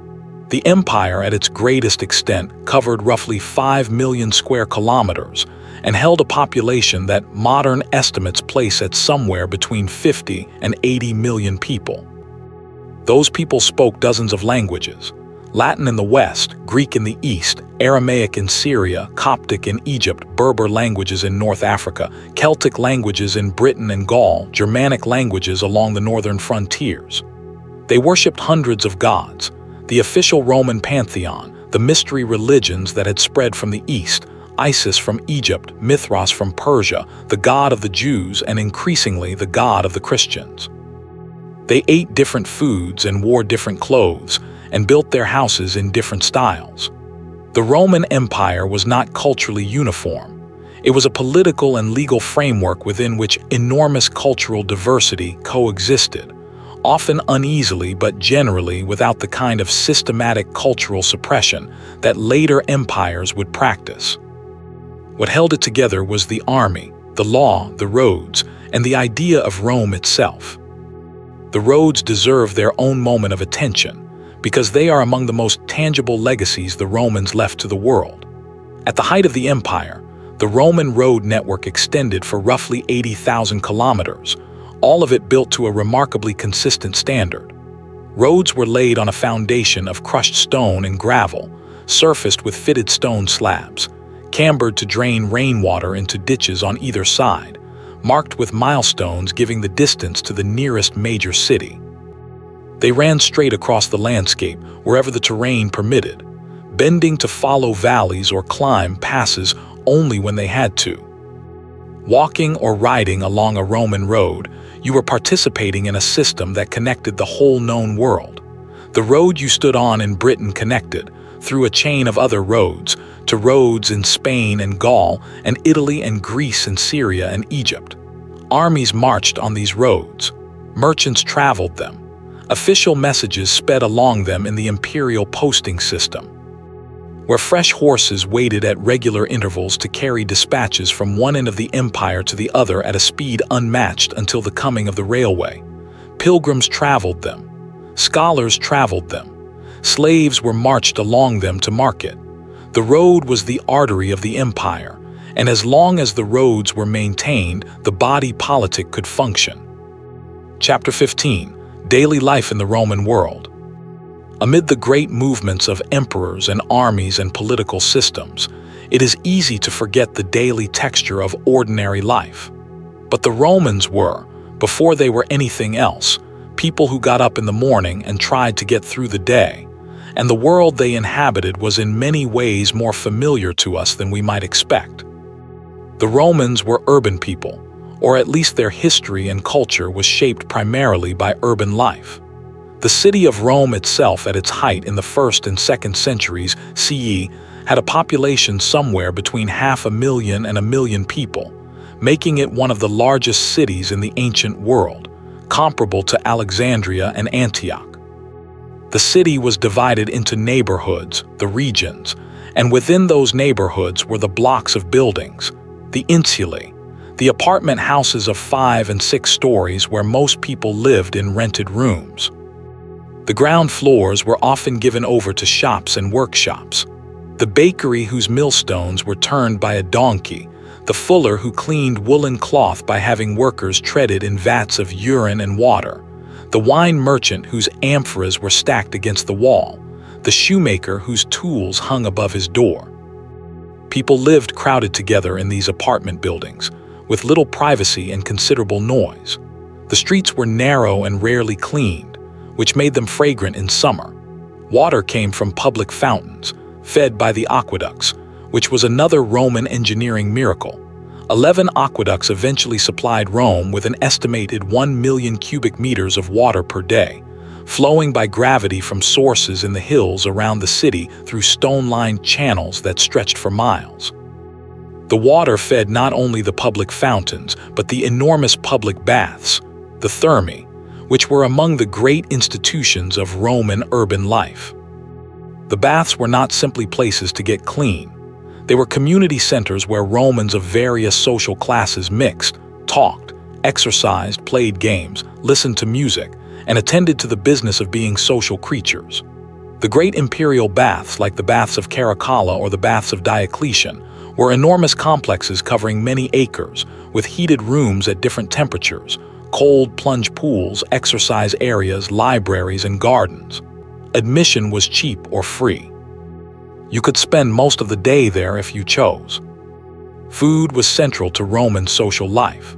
The empire at its greatest extent covered roughly 5 million square kilometers and held a population that modern estimates place at somewhere between 50 and 80 million people. Those people spoke dozens of languages: Latin in the west, Greek in the east, Aramaic in Syria, Coptic in Egypt, Berber languages in North Africa, Celtic languages in Britain and Gaul, Germanic languages along the northern frontiers. They worshipped hundreds of gods, the official Roman pantheon, the mystery religions that had spread from the east, Isis from Egypt, Mithras from Persia, the god of the Jews, and increasingly the god of the Christians. They ate different foods and wore different clothes, and built their houses in different styles. The Roman Empire was not culturally uniform. It was a political and legal framework within which enormous cultural diversity coexisted, often uneasily but generally without the kind of systematic cultural suppression that later empires would practice. What held it together was the army, the law, the roads, and the idea of Rome itself. The roads deserve their own moment of attention, because they are among the most tangible legacies the Romans left to the world. At the height of the empire, the Roman road network extended for roughly 80,000 kilometers, all of it built to a remarkably consistent standard. Roads were laid on a foundation of crushed stone and gravel, surfaced with fitted stone slabs, cambered to drain rainwater into ditches on either side, marked with milestones giving the distance to the nearest major city. They ran straight across the landscape wherever the terrain permitted, bending to follow valleys or climb passes only when they had to. Walking or riding along a Roman road, you were participating in a system that connected the whole known world. The road you stood on in Britain connected, through a chain of other roads, to roads in Spain and Gaul and Italy and Greece and Syria and Egypt. Armies marched on these roads. Merchants traveled them. Official messages sped along them in the imperial posting system, where fresh horses waited at regular intervals to carry dispatches from one end of the empire to the other at a speed unmatched until the coming of the railway. Pilgrims traveled them. Scholars traveled them. Slaves were marched along them to market. The road was the artery of the empire, and as long as the roads were maintained, the body politic could function. Chapter 15: Daily Life in the Roman World. Amid the great movements of emperors and armies and political systems, it is easy to forget the daily texture of ordinary life. But the Romans were, before they were anything else, people who got up in the morning and tried to get through the day, and the world they inhabited was in many ways more familiar to us than we might expect. The Romans were urban people, or at least their history and culture was shaped primarily by urban life. The city of Rome itself at its height in the 1st and 2nd centuries CE had a population somewhere between 500,000 and 1 million people, making it one of the largest cities in the ancient world, comparable to Alexandria and Antioch. The city was divided into neighborhoods, the regions, and within those neighborhoods were the blocks of buildings, the insulae, the apartment houses of 5 and 6 stories where most people lived in rented rooms. The ground floors were often given over to shops and workshops. The bakery whose millstones were turned by a donkey, the fuller who cleaned woolen cloth by having workers treaded in vats of urine and water, the wine merchant whose amphoras were stacked against the wall, the shoemaker whose tools hung above his door. People lived crowded together in these apartment buildings, with little privacy and considerable noise. The streets were narrow and rarely cleaned, which made them fragrant in summer. Water came from public fountains, fed by the aqueducts, which was another Roman engineering miracle. 11 aqueducts eventually supplied Rome with an estimated 1 million cubic meters of water per day, flowing by gravity from sources in the hills around the city through stone-lined channels that stretched for miles. The water fed not only the public fountains, but the enormous public baths, the thermae, which were among the great institutions of Roman urban life. The baths were not simply places to get clean. They were community centers where Romans of various social classes mixed, talked, exercised, played games, listened to music, and attended to the business of being social creatures. The great imperial baths, like the baths of Caracalla or the baths of Diocletian, were enormous complexes covering many acres, with heated rooms at different temperatures, cold plunge pools, exercise areas, libraries, and gardens. Admission was cheap or free. You could spend most of the day there if you chose. Food was central to Roman social life.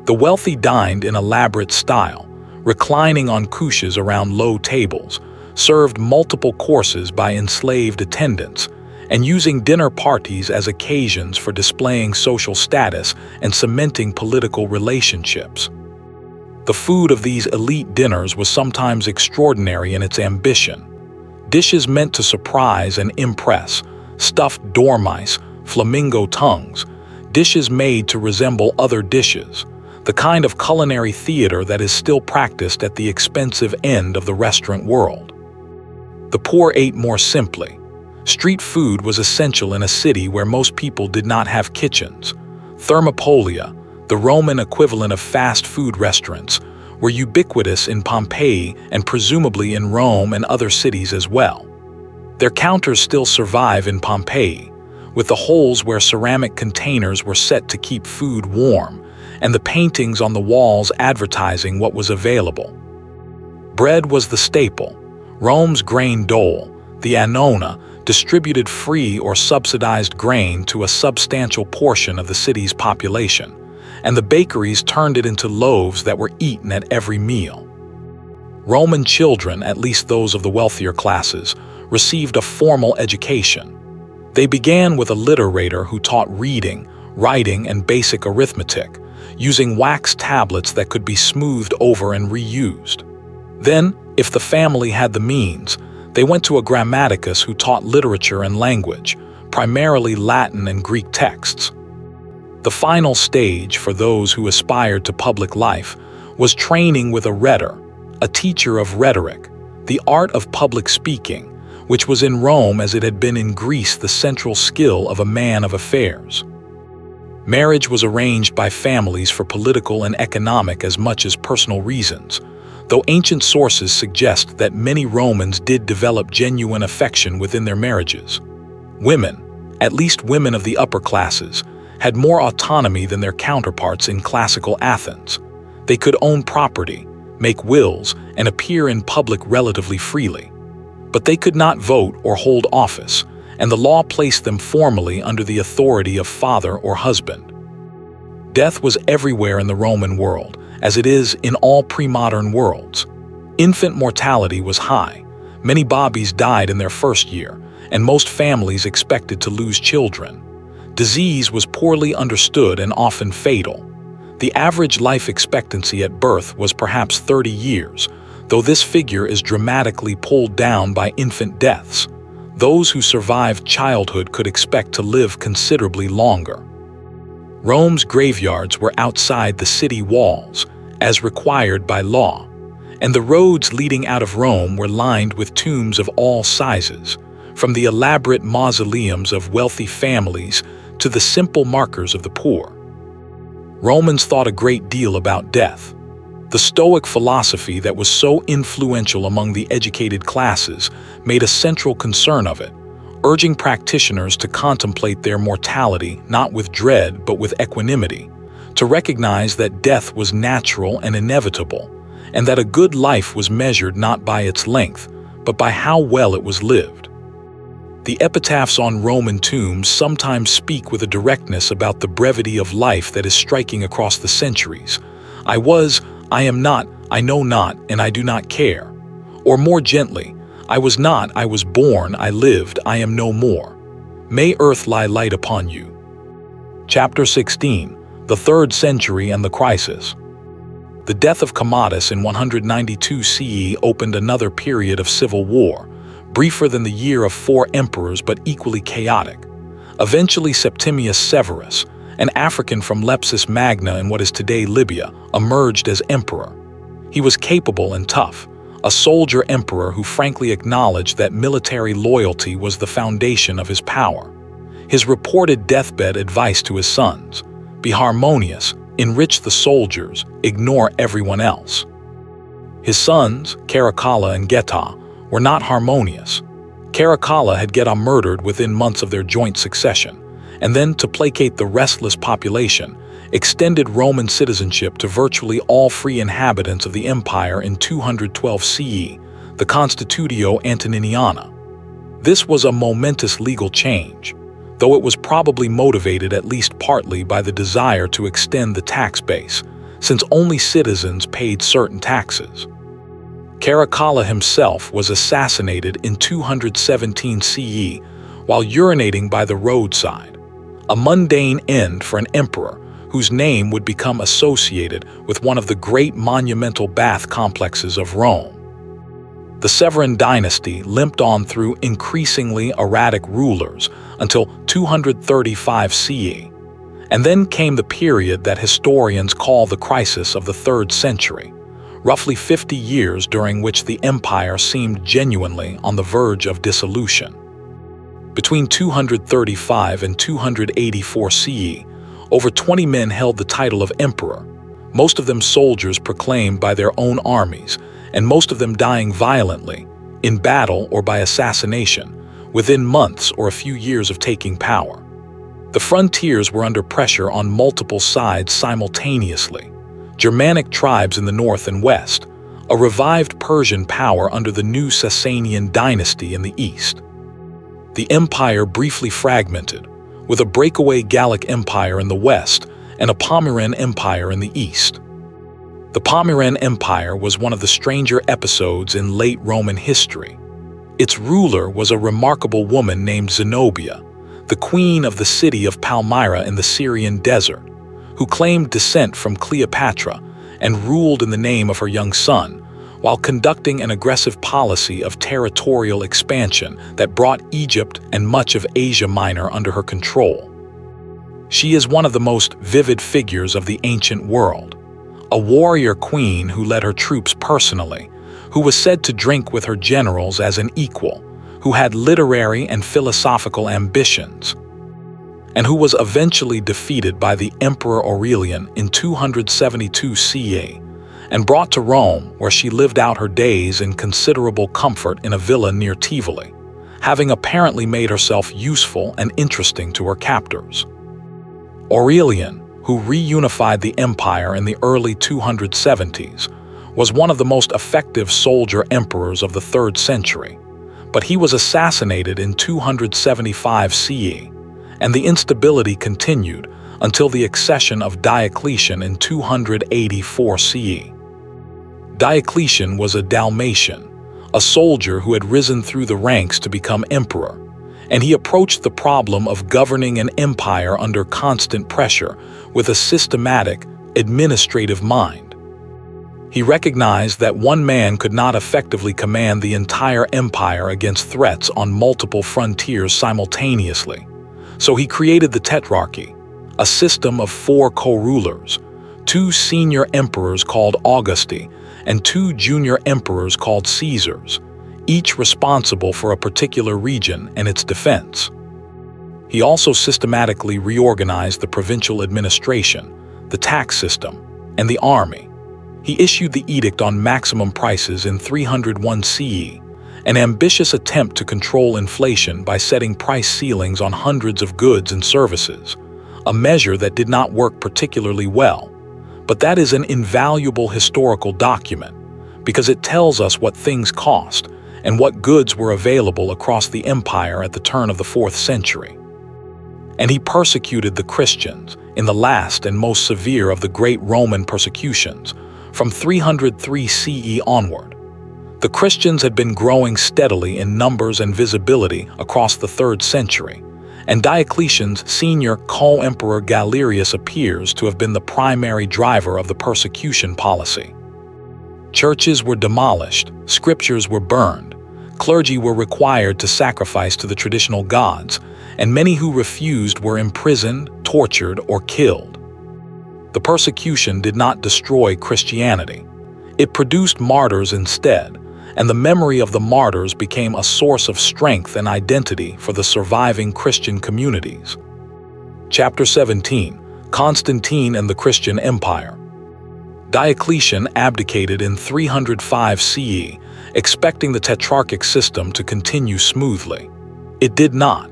The wealthy dined in elaborate style, reclining on couches around low tables, served multiple courses by enslaved attendants, and using dinner parties as occasions for displaying social status and cementing political relationships. The food of these elite dinners was sometimes extraordinary in its ambition. Dishes meant to surprise and impress, stuffed dormice, flamingo tongues, dishes made to resemble other dishes, the kind of culinary theater that is still practiced at the expensive end of the restaurant world. The poor ate more simply. Street food was essential in a city where most people did not have kitchens. Thermopolia, the Roman equivalent of fast food restaurants, were ubiquitous in Pompeii and presumably in Rome and other cities as well. Their counters still survive in Pompeii, with the holes where ceramic containers were set to keep food warm, and the paintings on the walls advertising what was available. Bread was the staple. Rome's grain dole, the annona, distributed free or subsidized grain to a substantial portion of the city's population, and the bakeries turned it into loaves that were eaten at every meal. Roman children, at least those of the wealthier classes, received a formal education. They began with a literator who taught reading, writing, and basic arithmetic, using wax tablets that could be smoothed over and reused. Then, if the family had the means, they went to a grammaticus who taught literature and language, primarily Latin and Greek texts. The final stage for those who aspired to public life was training with a rhetor, a teacher of rhetoric, the art of public speaking, which was in Rome as it had been in Greece the central skill of a man of affairs. Marriage was arranged by families for political and economic as much as personal reasons, though ancient sources suggest that many Romans did develop genuine affection within their marriages. Women, at least women of the upper classes, had more autonomy than their counterparts in classical Athens. They could own property, make wills, and appear in public relatively freely. But they could not vote or hold office, and the law placed them formally under the authority of father or husband. Death was everywhere in the Roman world, as it is in all pre-modern worlds. Infant mortality was high. Many babies died in their first year, and most families expected to lose children. Disease was poorly understood and often fatal. The average life expectancy at birth was perhaps 30 years, though this figure is dramatically pulled down by infant deaths. Those who survived childhood could expect to live considerably longer. Rome's graveyards were outside the city walls, as required by law, and the roads leading out of Rome were lined with tombs of all sizes, from the elaborate mausoleums of wealthy families to the simple markers of the poor. Romans thought a great deal about death. The Stoic philosophy that was so influential among the educated classes made a central concern of it, urging practitioners to contemplate their mortality not with dread but with equanimity, to recognize that death was natural and inevitable, and that a good life was measured not by its length, but by how well it was lived. The epitaphs on Roman tombs sometimes speak with a directness about the brevity of life that is striking across the centuries. I was, I am not, I know not, and I do not care. Or more gently, I was not, I was born, I lived, I am no more. May earth lie light upon you. Chapter 16, the 3rd Century and the Crisis. The death of Commodus in 192 CE opened another period of civil war, briefer than the year of 4 emperors but equally chaotic. Eventually Septimius Severus, an African from Leptis Magna in what is today Libya, emerged as emperor. He was capable and tough, a soldier emperor who frankly acknowledged that military loyalty was the foundation of his power. His reported deathbed advice to his sons: be harmonious, enrich the soldiers, ignore everyone else. His sons, Caracalla and Geta, were not harmonious. Caracalla had Geta murdered within months of their joint succession, and then, to placate the restless population, extended Roman citizenship to virtually all free inhabitants of the empire in 212 CE, the Constitutio Antoniniana. This was a momentous legal change, though it was probably motivated at least partly by the desire to extend the tax base, since only citizens paid certain taxes. Caracalla himself was assassinated in 217 CE while urinating by the roadside, a mundane end for an emperor whose name would become associated with one of the great monumental bath complexes of Rome. The Severan dynasty limped on through increasingly erratic rulers until 235 CE, and then came the period that historians call the crisis of the 3rd century, roughly 50 years during which the empire seemed genuinely on the verge of dissolution. Between 235 and 284 CE, over 20 men held the title of emperor, most of them soldiers proclaimed by their own armies, and most of them dying violently, in battle or by assassination, within months or a few years of taking power. The frontiers were under pressure on multiple sides simultaneously: Germanic tribes in the north and west, a revived Persian power under the new Sasanian dynasty in the east. The empire briefly fragmented, with a breakaway Gallic Empire in the west and a Pomeranian Empire in the east. The Pomeranian Empire was one of the stranger episodes in late Roman history. Its ruler was a remarkable woman named Zenobia, the queen of the city of Palmyra in the Syrian desert, who claimed descent from Cleopatra and ruled in the name of her young son, while conducting an aggressive policy of territorial expansion that brought Egypt and much of Asia Minor under her control. She is one of the most vivid figures of the ancient world, a warrior queen who led her troops personally, who was said to drink with her generals as an equal, who had literary and philosophical ambitions, and who was eventually defeated by the Emperor Aurelian in 272 CE, and brought to Rome, where she lived out her days in considerable comfort in a villa near Tivoli, having apparently made herself useful and interesting to her captors. Aurelian, who reunified the empire in the early 270s, was one of the most effective soldier emperors of the 3rd century, but he was assassinated in 275 CE, and the instability continued until the accession of Diocletian in 284 CE. Diocletian was a Dalmatian, a soldier who had risen through the ranks to become emperor, and he approached the problem of governing an empire under constant pressure with a systematic, administrative mind. He recognized that one man could not effectively command the entire empire against threats on multiple frontiers simultaneously, so he created the Tetrarchy, a system of 4 co-rulers, 2 senior emperors called Augusti, and 2 junior emperors called Caesars, each responsible for a particular region and its defense. He also systematically reorganized the provincial administration, the tax system, and the army. He issued the Edict on Maximum Prices in 301 CE, an ambitious attempt to control inflation by setting price ceilings on hundreds of goods and services, a measure that did not work particularly well. But that is an invaluable historical document because it tells us what things cost and what goods were available across the empire at the turn of the 4th century. And he persecuted the Christians in the last and most severe of the great Roman persecutions, from 303 CE onward. The Christians had been growing steadily in numbers and visibility across the 3rd century, and Diocletian's senior co-emperor Galerius appears to have been the primary driver of the persecution policy. Churches were demolished, scriptures were burned, clergy were required to sacrifice to the traditional gods, and many who refused were imprisoned, tortured, or killed. The persecution did not destroy Christianity. It produced martyrs instead, and the memory of the martyrs became a source of strength and identity for the surviving Christian communities. Chapter 17: Constantine and the Christian Empire. Diocletian abdicated in 305 CE, expecting the Tetrarchic system to continue smoothly. It did not.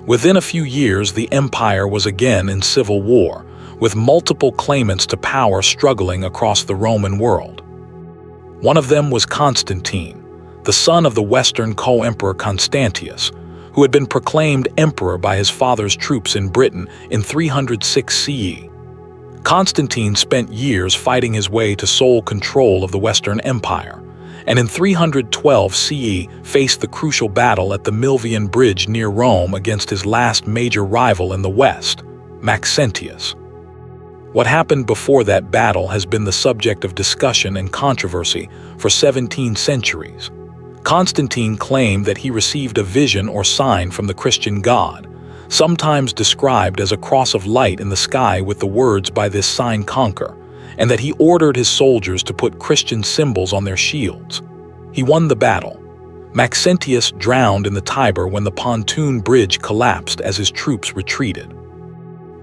Within a few years, the empire was again in civil war, with multiple claimants to power struggling across the Roman world. One of them was Constantine, the son of the Western co-emperor Constantius, who had been proclaimed emperor by his father's troops in Britain in 306 CE. Constantine spent years fighting his way to sole control of the Western Empire, and in 312 CE faced the crucial battle at the Milvian Bridge near Rome against his last major rival in the West, Maxentius. What happened before that battle has been the subject of discussion and controversy for 17 centuries. Constantine claimed that he received a vision or sign from the Christian God, sometimes described as a cross of light in the sky with the words "By this sign conquer," and that he ordered his soldiers to put Christian symbols on their shields. He won the battle. Maxentius drowned in the Tiber when the pontoon bridge collapsed as his troops retreated.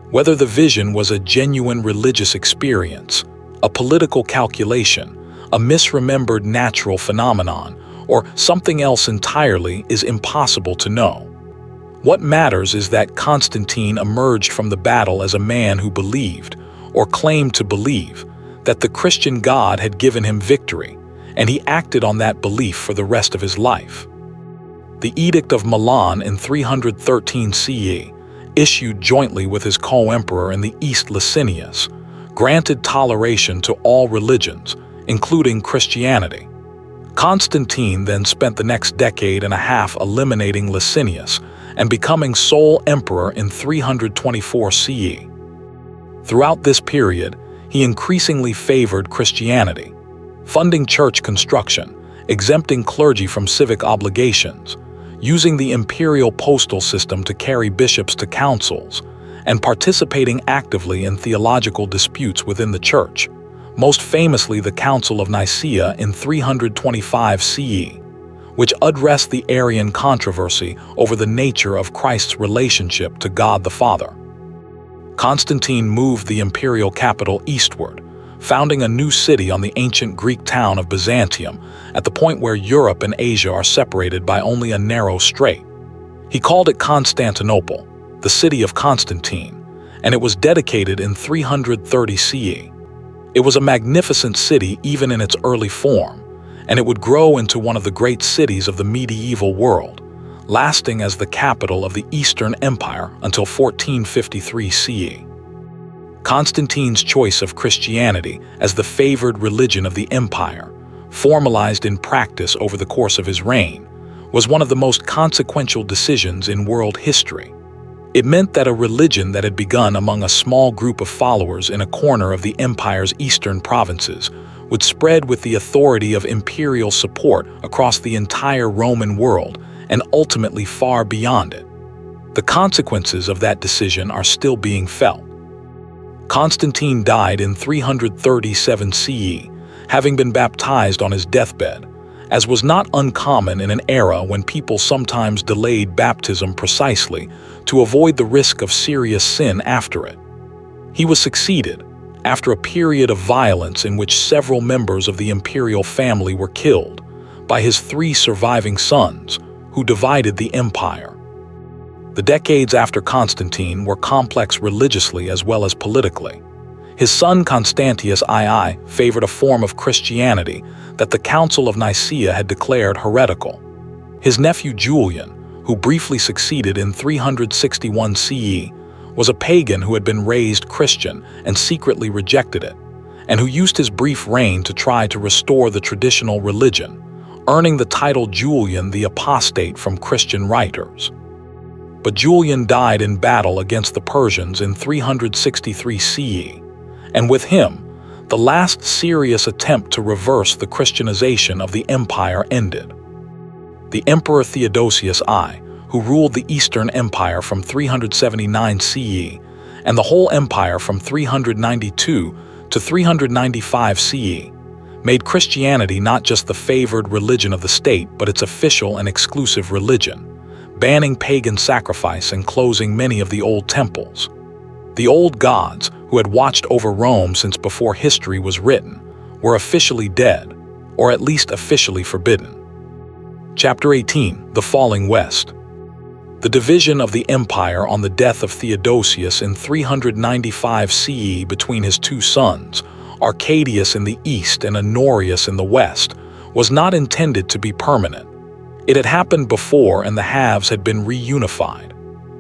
Whether the vision was a genuine religious experience, a political calculation, a misremembered natural phenomenon, or something else entirely is impossible to know. What matters is that Constantine emerged from the battle as a man who believed, or claimed to believe, that the Christian God had given him victory, and he acted on that belief for the rest of his life. The Edict of Milan in 313 CE, issued jointly with his co-emperor in the East Licinius, granted toleration to all religions, including Christianity. Constantine then spent the next decade and a half eliminating Licinius and becoming sole emperor in 324 CE. Throughout this period, he increasingly favored Christianity, funding church construction, exempting clergy from civic obligations, using the imperial postal system to carry bishops to councils, and participating actively in theological disputes within the church, most famously the Council of Nicaea in 325 CE, which addressed the Arian controversy over the nature of Christ's relationship to God the Father. Constantine moved the imperial capital eastward, founding a new city on the ancient Greek town of Byzantium at the point where Europe and Asia are separated by only a narrow strait. He called it Constantinople, the city of Constantine, and it was dedicated in 330 CE. It was a magnificent city even in its early form, and it would grow into one of the great cities of the medieval world, lasting as the capital of the Eastern Empire until 1453 CE. Constantine's choice of Christianity as the favored religion of the empire, formalized in practice over the course of his reign, was one of the most consequential decisions in world history. It meant that a religion that had begun among a small group of followers in a corner of the empire's eastern provinces would spread with the authority of imperial support across the entire Roman world and ultimately far beyond it. The consequences of that decision are still being felt. Constantine died in 337 CE, having been baptized on his deathbed, as was not uncommon in an era when people sometimes delayed baptism precisely to avoid the risk of serious sin after it. He was succeeded, after a period of violence in which several members of the imperial family were killed, by his 3 surviving sons, who divided the empire. The decades after Constantine were complex religiously as well as politically. His son Constantius II favored a form of Christianity that the Council of Nicaea had declared heretical. His nephew Julian, who briefly succeeded in 361 CE, was a pagan who had been raised Christian and secretly rejected it, and who used his brief reign to try to restore the traditional religion, earning the title Julian the Apostate from Christian writers. But Julian died in battle against the Persians in 363 CE, and with him, the last serious attempt to reverse the Christianization of the empire ended. The Emperor Theodosius I, who ruled the Eastern Empire from 379 CE, and the whole empire from 392 to 395 CE, made Christianity not just the favored religion of the state but its official and exclusive religion, banning pagan sacrifice and closing many of the old temples. The old gods, who had watched over Rome since before history was written, were officially dead, or at least officially forbidden. Chapter 18: The Falling West. The division of the empire on the death of Theodosius in 395 CE between his 2 sons, Arcadius in the east and Honorius in the west, was not intended to be permanent. It had happened before and the halves had been reunified.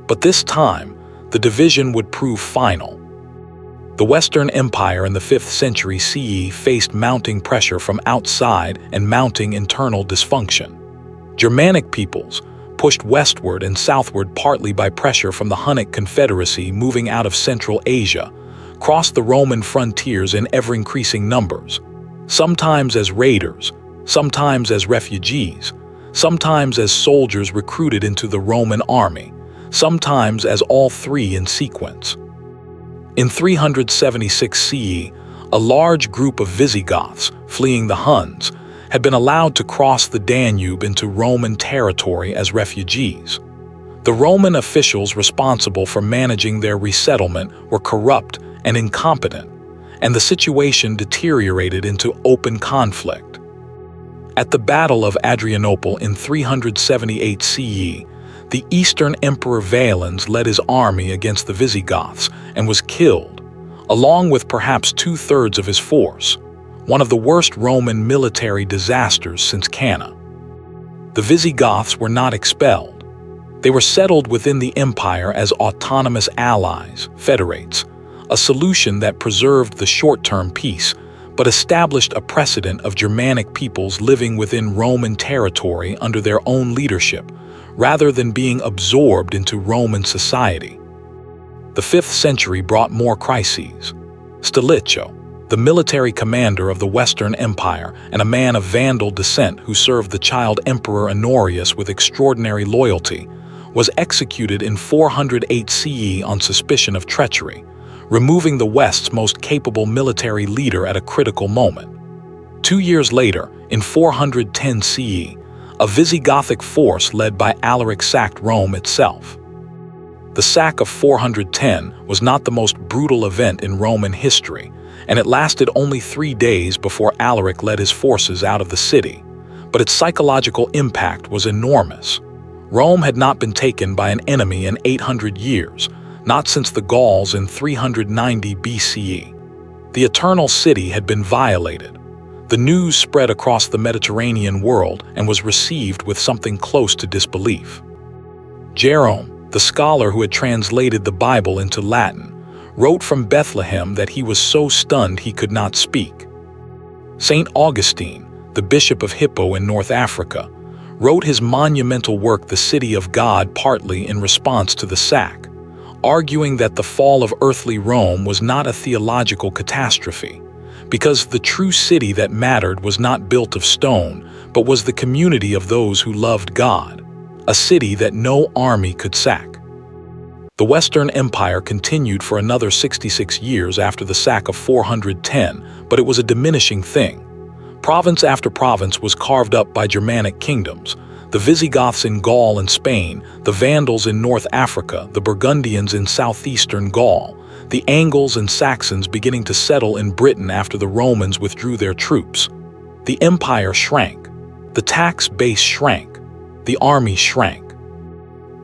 But this time, the division would prove final. The Western Empire in the 5th century CE faced mounting pressure from outside and mounting internal dysfunction. Germanic peoples, pushed westward and southward partly by pressure from the Hunnic Confederacy moving out of Central Asia, crossed the Roman frontiers in ever-increasing numbers, sometimes as raiders, sometimes as refugees, sometimes as soldiers recruited into the Roman army, sometimes as all 3 in sequence. In 376 CE, a large group of Visigoths, fleeing the Huns, had been allowed to cross the Danube into Roman territory as refugees. The Roman officials responsible for managing their resettlement were corrupt and incompetent, and the situation deteriorated into open conflict. At the Battle of Adrianople in 378 CE, the Eastern Emperor Valens led his army against the Visigoths and was killed, along with perhaps 2/3 of his force, one of the worst Roman military disasters since Cannae. The Visigoths were not expelled. They were settled within the empire as autonomous allies, federates, a solution that preserved the short-term peace, but established a precedent of Germanic peoples living within Roman territory under their own leadership, rather than being absorbed into Roman society. The 5th century brought more crises. Stilicho, the military commander of the Western Empire and a man of Vandal descent who served the child Emperor Honorius with extraordinary loyalty, was executed in 408 CE on suspicion of treachery, removing the West's most capable military leader at a critical moment. 2 years later, in 410 CE, a Visigothic force led by Alaric sacked Rome itself. The sack of 410 was not the most brutal event in Roman history, and it lasted only 3 days before Alaric led his forces out of the city, but its psychological impact was enormous. Rome had not been taken by an enemy in 800 years, not since the Gauls in 390 BCE. The Eternal City had been violated. The news spread across the Mediterranean world and was received with something close to disbelief. Jerome, the scholar who had translated the Bible into Latin, wrote from Bethlehem that he was so stunned he could not speak. St. Augustine, the Bishop of Hippo in North Africa, wrote his monumental work The City of God partly in response to the sack, arguing that the fall of earthly Rome was not a theological catastrophe, because the true city that mattered was not built of stone, but was the community of those who loved God, a city that no army could sack. The Western Empire continued for another 66 years after the sack of 410, but it was a diminishing thing. Province after province was carved up by Germanic kingdoms, the Visigoths in Gaul and Spain, the Vandals in North Africa, the Burgundians in southeastern Gaul, the Angles and Saxons beginning to settle in Britain after the Romans withdrew their troops. The empire shrank. The tax base shrank. The army shrank.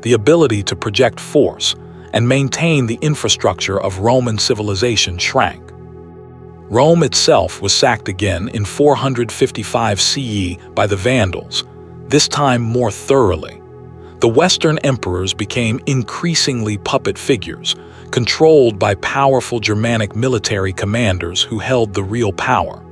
The ability to project force and maintain the infrastructure of Roman civilization shrank. Rome itself was sacked again in 455 CE by the Vandals, this time more thoroughly. The Western emperors became increasingly puppet figures, controlled by powerful Germanic military commanders who held the real power.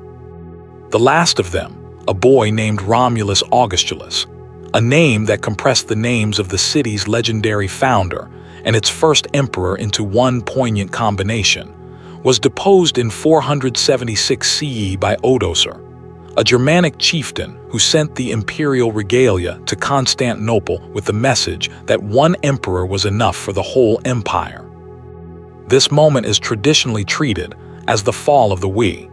The last of them, a boy named Romulus Augustulus, a name that compressed the names of the city's legendary founder and its first emperor into one poignant combination, was deposed in 476 CE by Odoacer, a Germanic chieftain who sent the imperial regalia to Constantinople with the message that one emperor was enough for the whole empire. This moment is traditionally treated as the fall of the Wie.